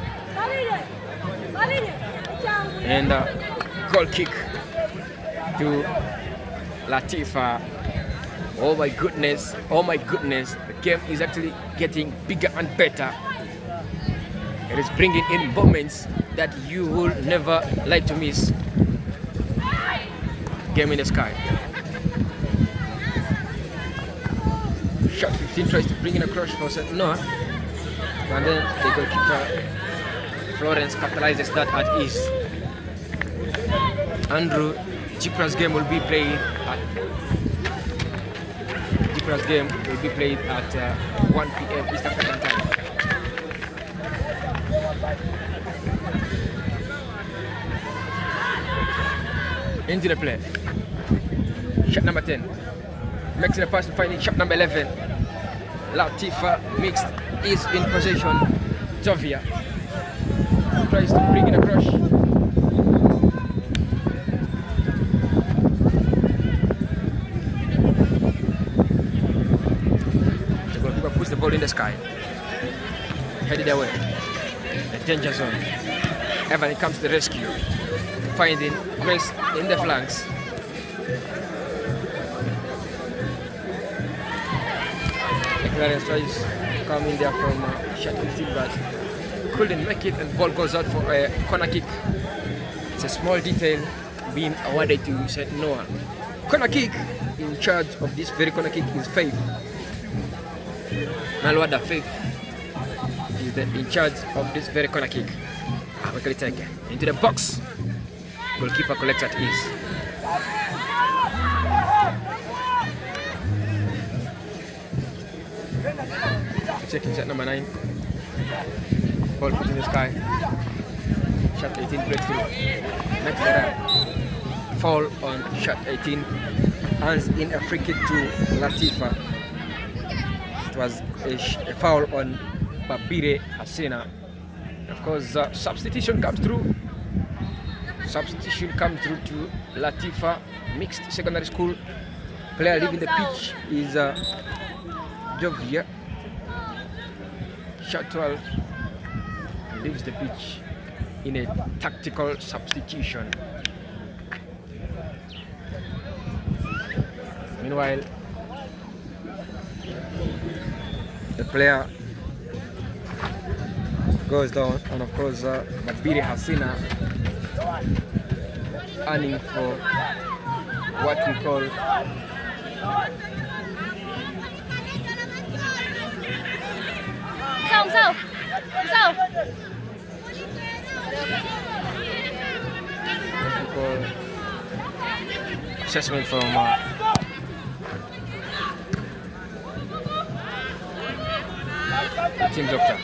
And goal kick to Latifah. Oh my goodness, oh my goodness. The game is actually getting bigger and better. It is bringing in moments that you will never like to miss. Game in the sky. Shot 15 tries to bring in a cross for St. Noah. And then the goalkeeper Florence capitalizes that at ease. Andrew, Jipra's game will be played at 1 p.m. East African time. Into the play. Shot number 10. Makes the pass to finding shot number 11. Latifah mixed is in possession. Jovia tries to bring in a crush. The goalkeeper puts the ball in the sky. Headed away. The danger zone. Evan comes to the rescue. Finding Grace in the flanks. Clarence tries to come in there from shot 15, but couldn't make it, and ball goes out for a corner kick. It's a small detail being awarded to St. Noah. Corner kick, in charge of this very corner kick is Faith. Nalwada Faith is in charge of this very corner kick. Quickly taken into the box. Goalkeeper collects at ease. Checking shot number 9. Ball put in the sky. Shot 18 breakthrough. Next foul on shot 18. Hands in a free kick to Latifah. It was a foul on Babire Hasina. Of course, substitution comes through. Substitution comes through to Latifah. Mixed secondary school. Player leaving the pitch is Jovia. Shot 12 leaves the pitch in a tactical substitution. Meanwhile, the player goes down, and of course, Babiri Hasina earning for what we call assessment from the team doctor.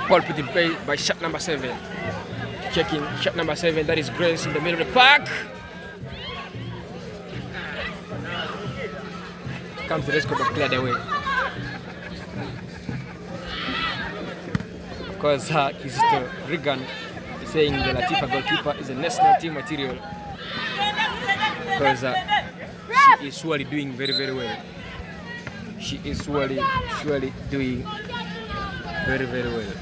Ball put in play by shot number 7. Checking shot number 7, that is Grace in the middle of the park. Comes the rescue but cleared away. Of course, Kizito Regan is saying the Latifah goalkeeper is a national team material because she is surely doing very, very well. She is surely doing very, very well.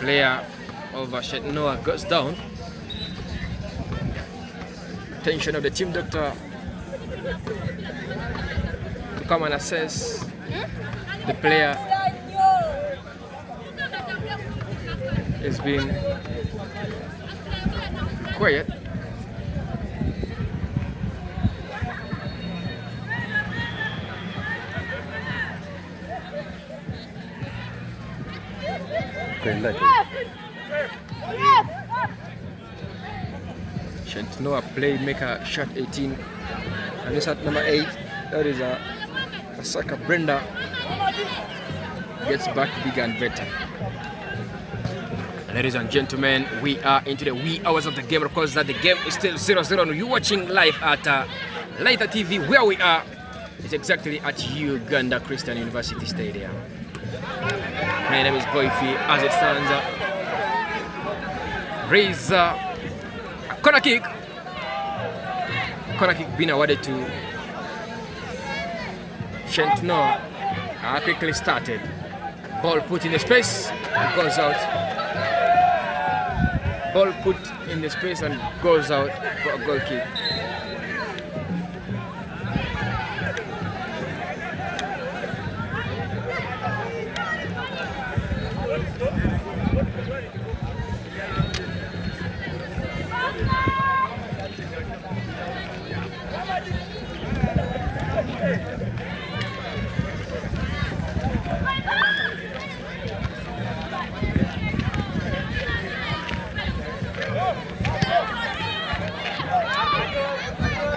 Player of St. Noah goes down. Attention of the team doctor to come and assess The player is being quiet. Noah playmaker, shot 18, and this at number 8. That is a Saka. Brenda gets back bigger and better. Ladies and gentlemen, we are into the wee hours of the game. Of course, that the game is still 0-0. You're watching live at Latifah TV. Where we are is exactly at Uganda Christian University Stadium. My name is Boyfi. As it stands, raise corner kick. Corner kick being awarded to Shentno. Quickly started. Ball put in the space and goes out. Ball put in the space and goes out for a goal kick.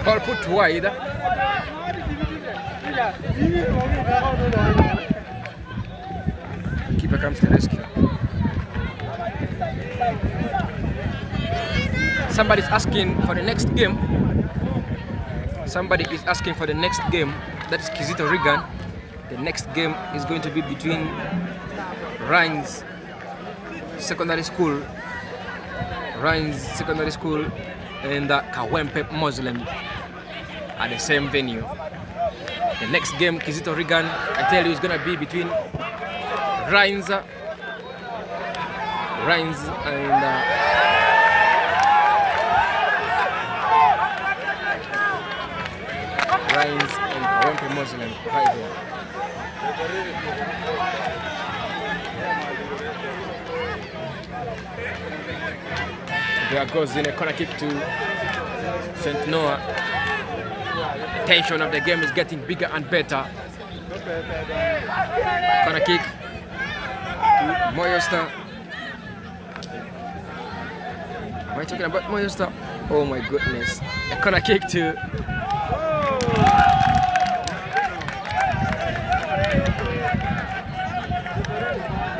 Ball put wide. Keeper comes to the rescue. Somebody's asking for the next game. Somebody is asking for the next game. That's Kizito Regan. The next game is going to be between Rhines Secondary School and Kawempe Muslim at the same venue. The next game, Kizito Regan, I tell you, is going to be between Rhines and Kawempe Muslim right there. There goes in a corner kick to St. Noah. Tension of the game is getting bigger and better. Corner kick to Moyosta. Am I talking about Moyosta? Oh my goodness. A corner kick to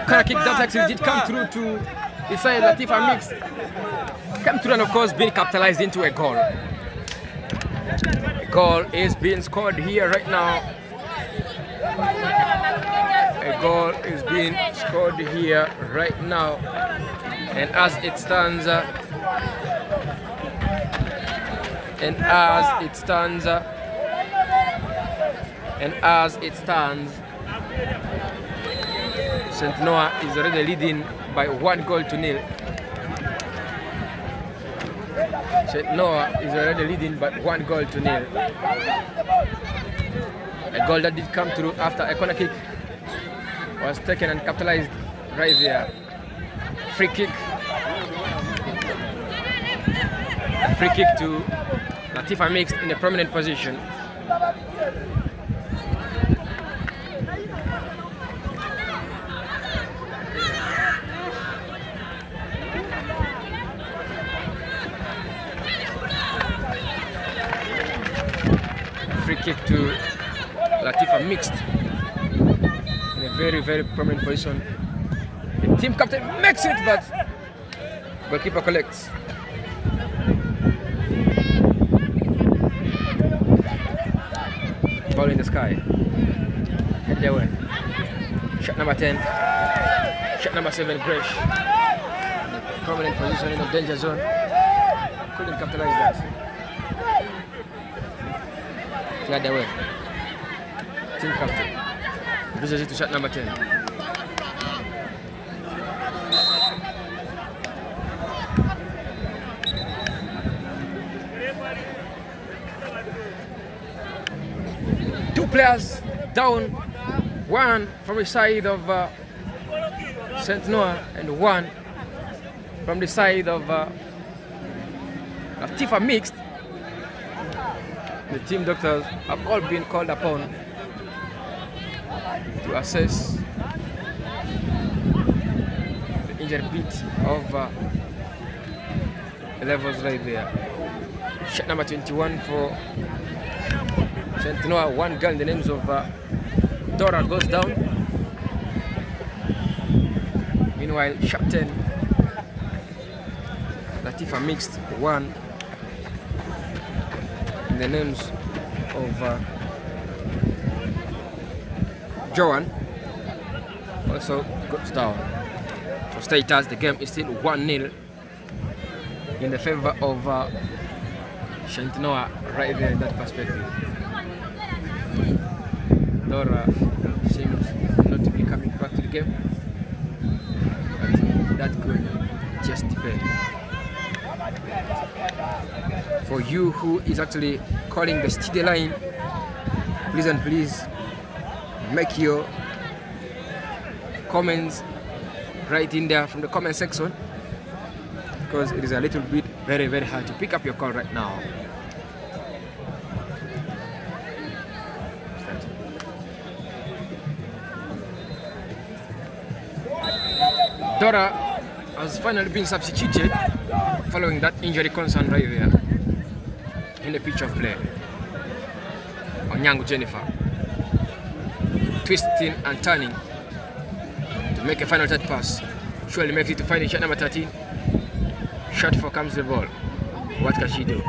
corner kick that actually did come through to the side Latifah mixed. Come through and of course being capitalized into a goal. A goal is being scored here right now. A goal is being scored here right now. And as it stands, St. Noah is already leading by 1-0. St. Noah is already leading by 1-0. A goal that did come through after a corner kick was taken and capitalized right there. Free kick. A free kick to Latifah mixed in a prominent position. Free kick to Latifah mixed in a very, very prominent position. The team captain makes it, but goalkeeper collects. Ball in the sky. Head their way. Shot number 10. Shot number 7, Gresh. In a prominent position in the danger zone. Couldn't capitalize that. Cleared their way. Team captain. Loses it to shot number 10. Two players down One from the side of St. Noah and one from the side of Latifah mixed. The team doctors have all been called upon to assess the injury bit of the levels right there. Shot number 21 for St. Noah. One girl in the names of Dora goes down. Meanwhile, shot 10, Latifah mixed one in the names of Joan also goes down. For status, the game is still 1-0 in the favor of St. Noah right there in that perspective. Dora seems not to be coming back to the game, but that could just depend. For you who is actually calling the studio line, please and please make your comments right in there from the comment section, because it is a little bit very hard to pick up your call right now. Dora has finally been substituted following that injury concern right there in the pitch of play. Onyango Jennifer twisting and turning to make a final third pass. Surely makes it to find shot number 13. Shot for comes the ball. What can she do?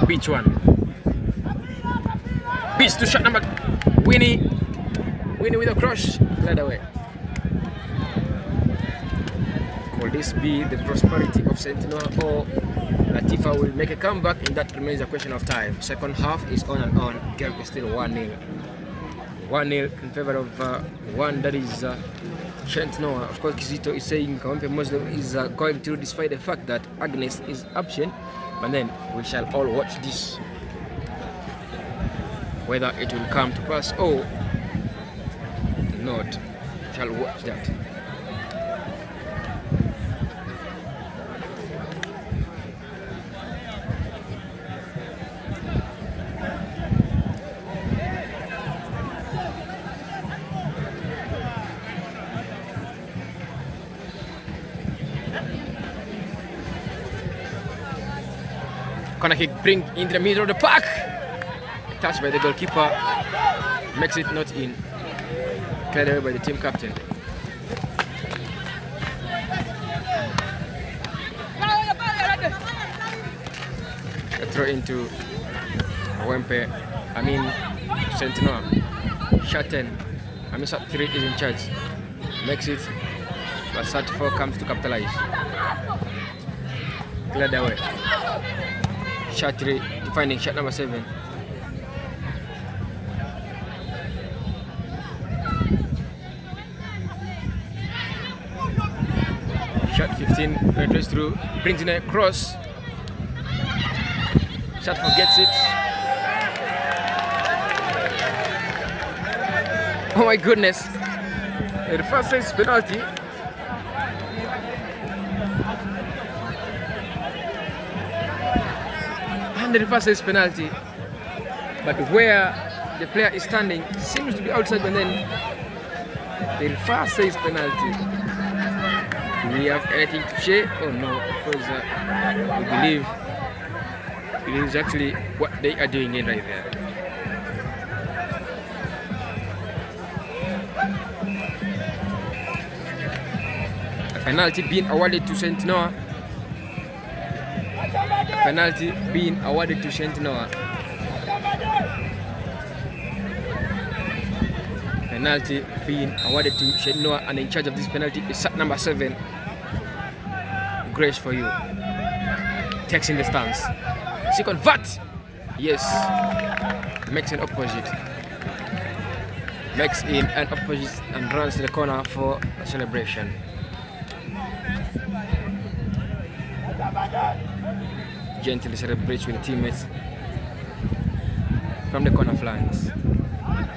Beach one. Beach to shot number Winnie. Winnie with a crush. Right away. Will this be the prosperity of St. Noah, or Latifah will make a comeback? And that remains a question of time. Second half is on and on. Game is still 1-0. 1-0 in favor of one that is St. Noah. Of course, Kizito is saying Kawempe Muslim is going to, despite the fact that Agnes is absent. But then we shall all watch this, whether it will come to pass or not. Shall watch that. Corner kick bring in the middle of the park. Touched by the goalkeeper. Makes it not in. Cleared away by the team captain. A throw into Wempe. St. Noah. Shot 10. Shot 3 is in charge. Makes it. But shot 4 comes to capitalize. Cleared away. Shot 3, defining shot number 7. Shot 15, penetrates through, brings in a cross. Shot 4 gets it. Oh my goodness. The first says penalty. The referee says penalty, but where the player is standing seems to be outside, and then the referee says penalty. Do we have anything to share or no? Because we believe it is actually what they are doing in right there. A penalty being awarded to St. Noah. Penalty being awarded to St. Noah. Penalty being awarded to St. Noah, and in charge of this penalty is number 7. Grace for you. Takes in the stance. She converts. Yes. Makes an opposite. Makes in an opposite and runs to the corner for a celebration. Gently celebrates with the teammates from the corner flanks.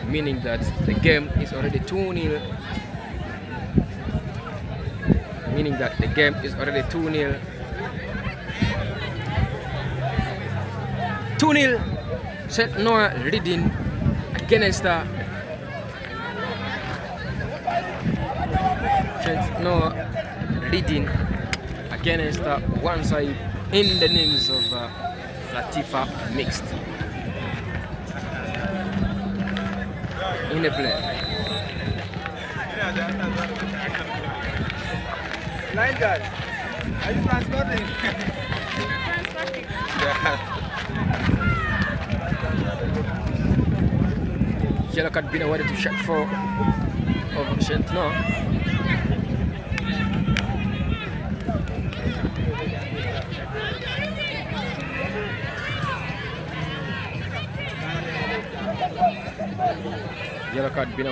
meaning that the game is already 2-0. Meaning that the game is already 2-0. 2-0. St. Noah leading against St. Noah leading against one side in the names of Latifah mixed. In the play. Line guard, are you transporting? Yellow card being awarded to shot 4 of St. Noah. Yellow card being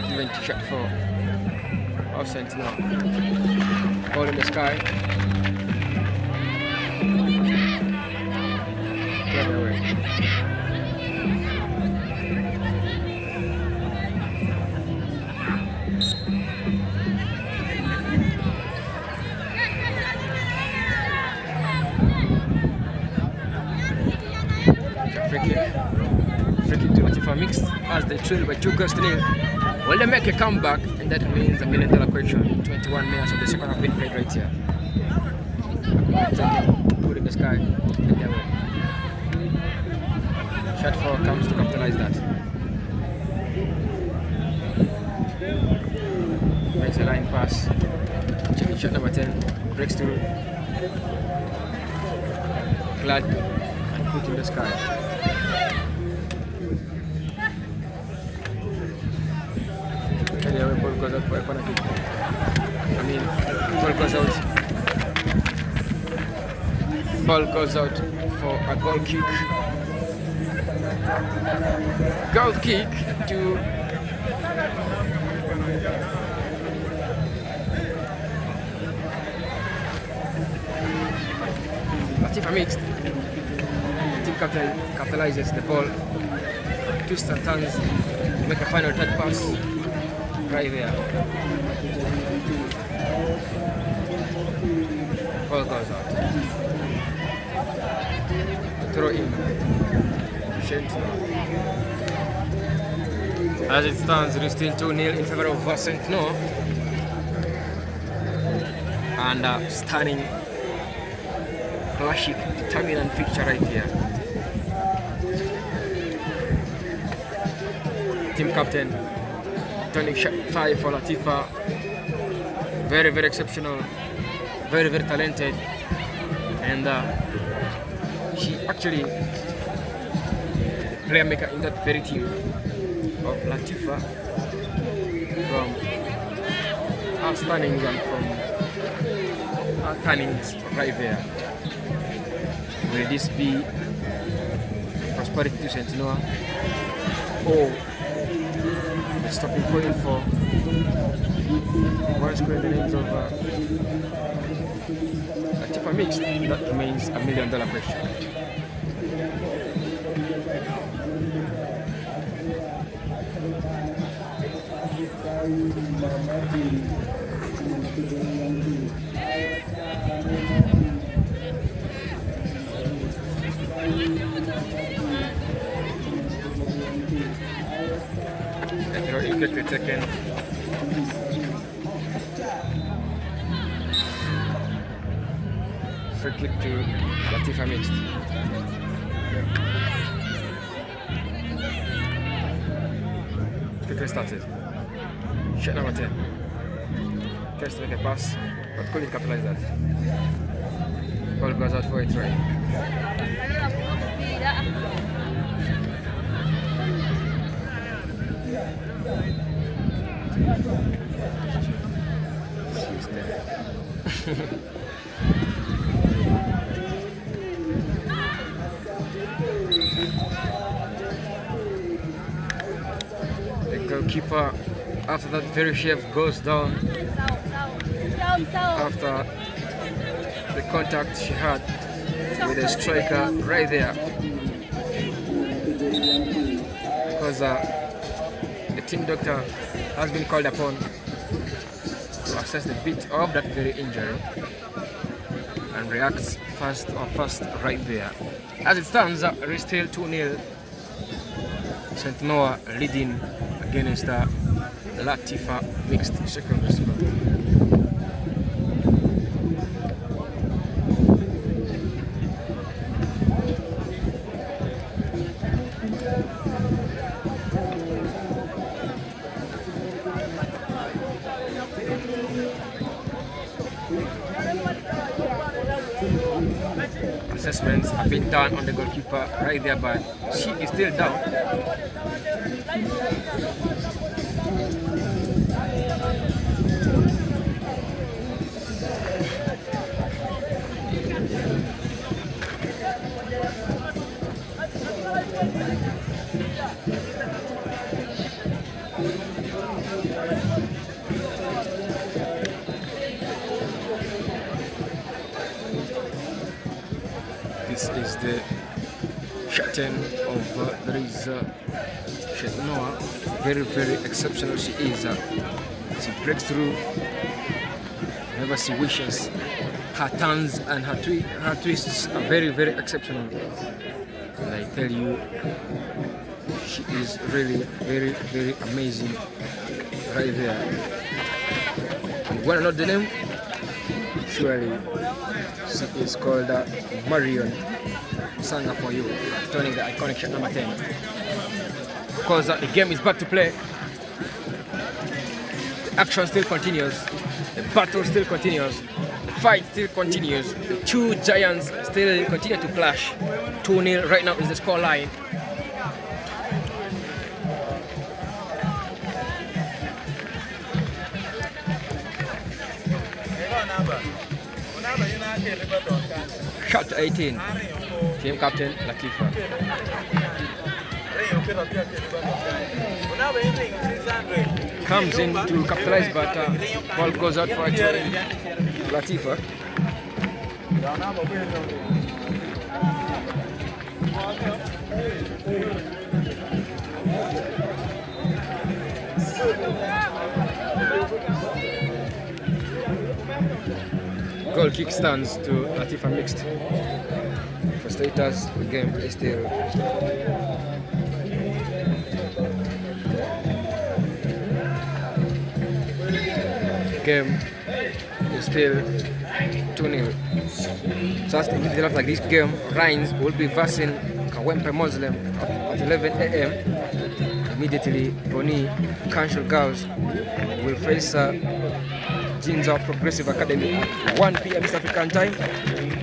given to shot 4 of St. Noah. Ball in the sky. Get away. Free kick to Latifah mixed as they trail by 2 goals to 0. Will they make a comeback? And that means $1 million question. 21 minutes of the second half being played right here. Put in the sky. And their way. Shot 4 comes to capitalize that. Makes a line pass. Checking shot number 10. Breaks through. Glad and put in the sky. Anyway, ball goes out for a corner kick. Ball goes out. Ball goes out for a goal kick. Goal kick to Latifah mixed. Team captain capitalizes the ball. Twists and turns. Make a final third pass. Right there. Ball goes out. Throw in. As it stands, it is still 2-0 in favor of St. Noah. And stunning, classic, determinant picture right here. Team captain. Turning shot 5 for Latifah. Very, very exceptional. Very, very talented. And she actually the playmaker in that very team of Latifah from her stunnings and from her turnings right there. Will this be prosperity to St. Noah? Or the stopping point for one square in the names of Latifah mixed? That remains $1 million question. You get the second. Free kick to Latifah mixed. Quickly started. Shot number 10. Tries to make a pass, but couldn't capitalize that. Ball goes out for a try. The goalkeeper, after that very chef, goes down after the contact she had with the striker right there, because team doctor has been called upon to assess the bit of that very injury and reacts fast right there. As it stands, it is still 2-0. St. Noah leading against Latifah mixed secondary school. Assessments have been done on the goalkeeper right there, but she is still down. This is the captain of St. Noah. Very exceptional she is. She breaks through whenever she wishes. Her turns and her twists are very exceptional. And I tell you, she is really very amazing right there. You wanna know the name? Surely she is called Marion. Sanga for you, turning the iconic shot number 10. Because the game is back to play. The action still continues. The battle still continues. The fight still continues. The two giants still continue to clash. 2-0 right now is the score line. Shot 18. Team captain Latifah. Comes in to capitalize, but ball goes out for Latifah. Goal kick stands to Latifah mixed. For status, the game is still is still 2-0. So as the middle of like this game, Rhines will be versing Kawempe Muslim at 11 a.m. Immediately, Boni Council Girls will face Jinza Progressive Academy at 1 p.m. East African time,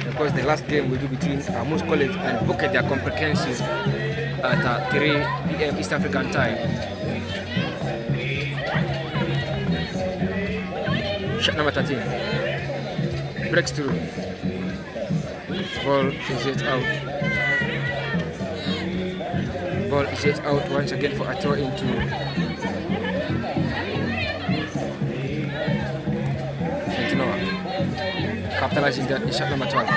because the last game will be between Amos College and Bukit their Comprehensive at 3 p.m. East African time. Shot number 13. Breaks through. Ball is yet out. Ball is yet out once again for a throw into St. Noah. Capitalizing that is shot number 12.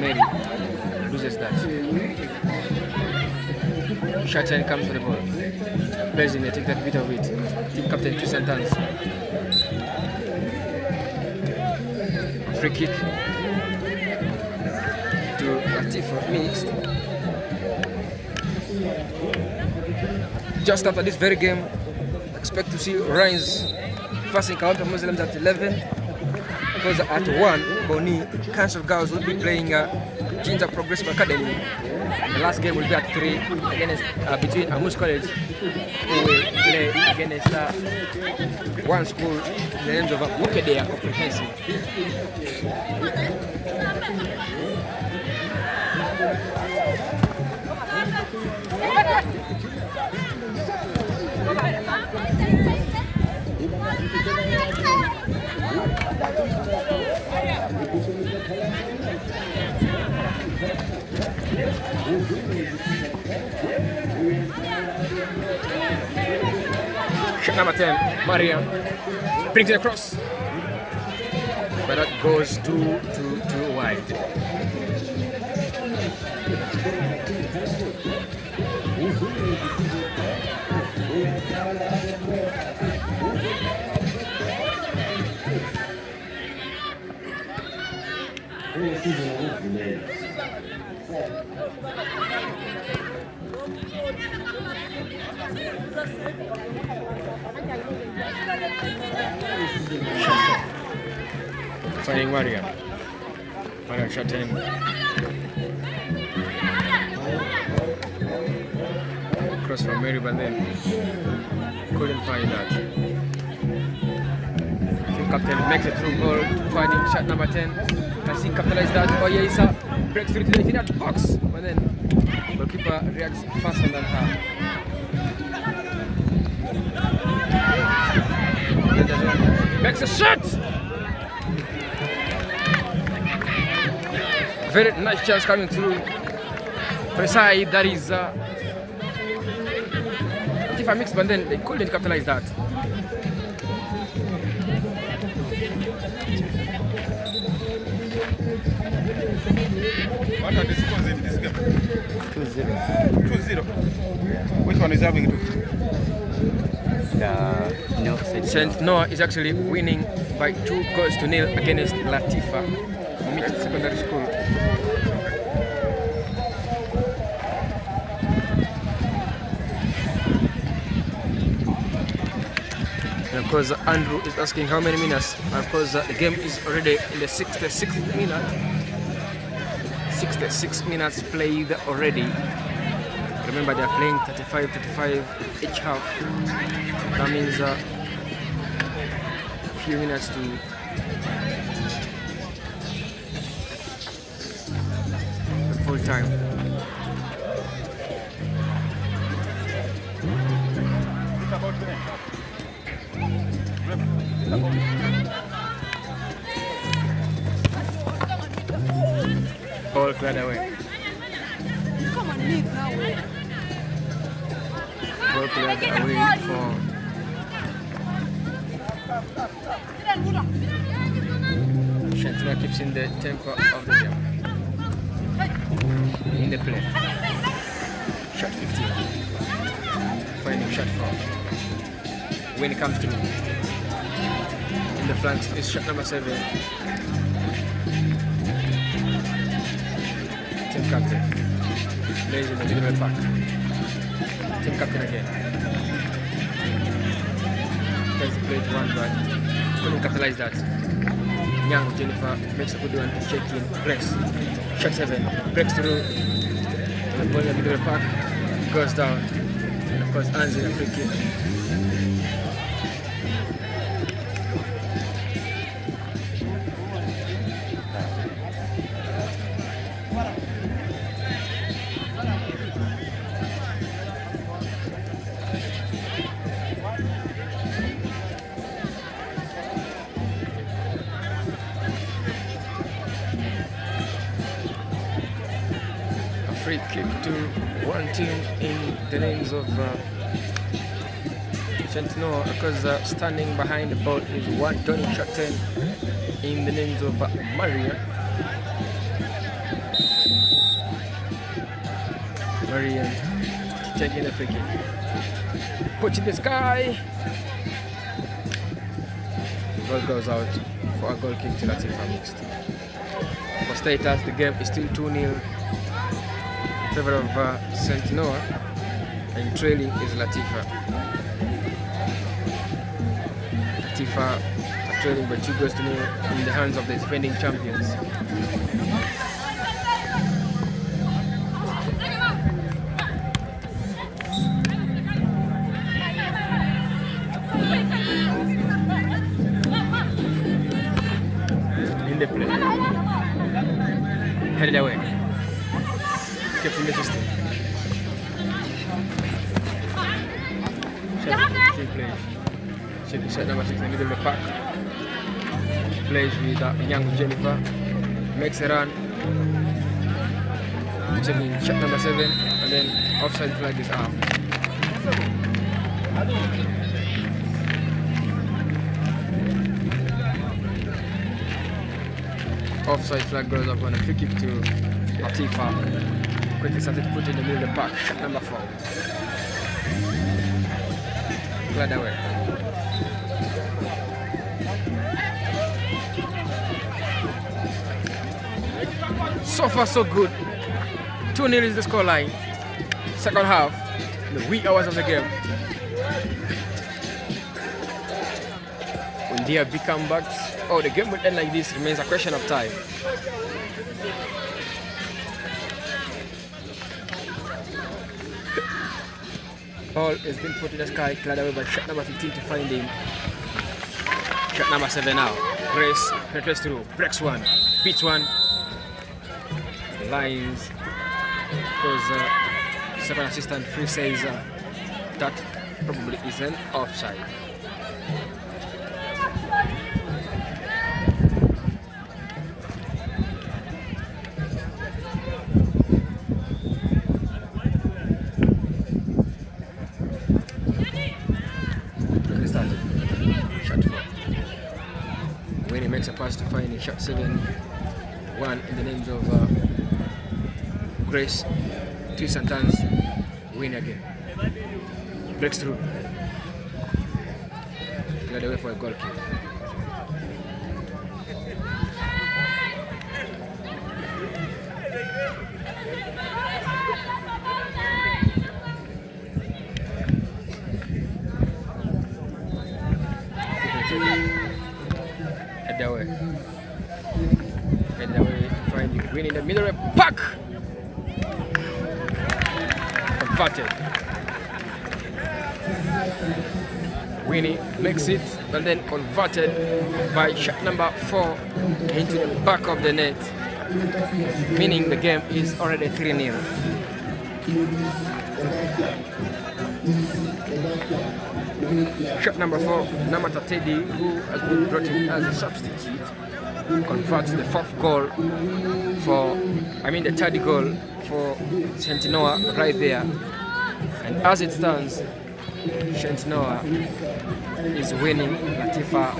Mary loses that. Shot 10 comes for the ball. Plays in, take that bit of it. Team captain 2 sentence. Free kick to Latifah mixed. Just after this very game, expect to see Rhines facing Kawempe Muslims at 11, because at 1, Boni Council Girls will be playing Jinja Progressive Academy. The last game will be at 3 against between Amos College, who will play against one school, the names of Wukedea Comprehensive. Shot number 10, Maria brings it across, but that goes too wide. Finding Maria. Maria shot in. Cross from Mary, but then couldn't find that. Team captain makes it through goal, finding shot number 10. Can he capitalize that? Oh yeah, Ussa breaks through to the infinite box, but then goalkeeper reacts faster than her. Makes a shot! Very nice chance coming through. Precise, that is Latifah mixed, but then they couldn't capitalize that. What are the scores in this game? 2-0. 2-0. Which one is having to? St. Noah is actually winning by 2-0 against Latifah Mixed Secondary School. And of course, Andrew is asking how many minutes. And of course, the game is already in the 66th minute. 66 minutes played already. Remember, they are playing 35 each half. That means a few minutes to full time. All cleared away. Ball cleared away for Shantula. Keeps in the tempo of the game. In the play. Shot 15. Finding shot 4. When it comes through. In the flanks is shot number 7. Team captain. Plays in the middle of the pack. Team captain again. Tries to play it one, but couldn't capitalize that. Young Jennifer makes a good one to check in. Breaks. Shot 7. Breaks through. The ball in the middle of the pack. Goes down. And of course, ends in a free kick. Free kick to one team in the names of St. Noah, because standing behind the ball is one Donny Shotton in the names of Maria. Marian taking the free kick. Put in the sky. Ball goes out for a goal kick to Latifah Mixed. For status, the game is still 2-0. In favor of St. Noah, and trailing is Latifah. Latifah are trailing by 2-0 in the hands of the defending champions. In the play, headed away. Kept in the system. She plays. She set number 6 in the middle of the pack. Plays with young Jennifer. Makes a run. Checking shot number 7. And then offside flag is up. Offside flag goes up on a free kick to Latifah. Quickly started to put in the middle of the pack. Shot number 4. Glad away. So far so good. 2-0 is the scoreline. Second half, the wee hours of the game. When there be comebacks, the game will end like this remains a question of time. Ball has been put in the sky, cleared away by shot number 15 to find him. Shot number 7 now. Grace penetrates through, breaks one, beats one. Lines. Because second assistant free says that probably is an offside. Shot 4. When he makes a pass to find a shot 7. 1 in the names of Grace. Twists and turns. Win again. Breaks through. Cleared away for a goal kick. Head away. Head away to find you. Win in the middle of a pack. Converted. Winnie makes it and then converted by shot number 4 into the back of the net, meaning the game is already 3-0. Shot number 4, Namata Teddy, who has been brought in as a substitute, converts the the third goal for Sentinoa right there. And as it stands, Sentinoa is winning Latifah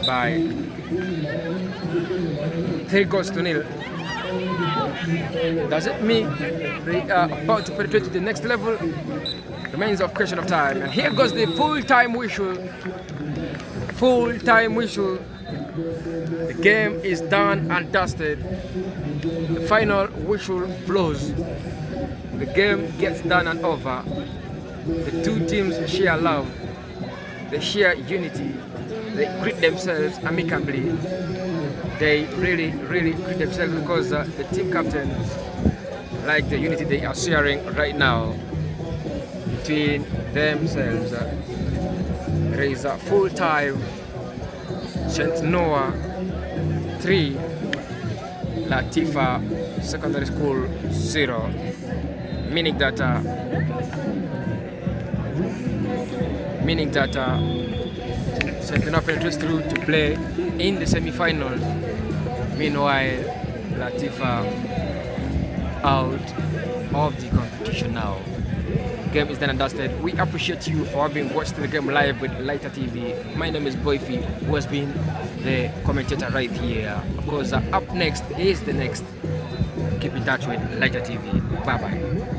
by 3-0. Does it mean they are about to penetrate to the next level? Remains a question of time. And here goes the full-time whistle. Full-time whistle. The game is done and dusted. The final whistle blows. The game gets done and over. The two teams share love. They share unity. They greet themselves amicably. They really greet themselves because the team captains like the unity they are sharing right now between themselves. There is a full-time St. Noah 3, Latifah Secondary School 0, meaning that St. Noah penetrates through to play in the semi-finals. Meanwhile, Latifah out of the competition now. Game is done and dusted. We appreciate you for having watched the game live with Lighter TV. My name is Boyfi, who has been the commentator right here. Of course, up next is the next. Keep in touch with Lighter TV. Bye bye.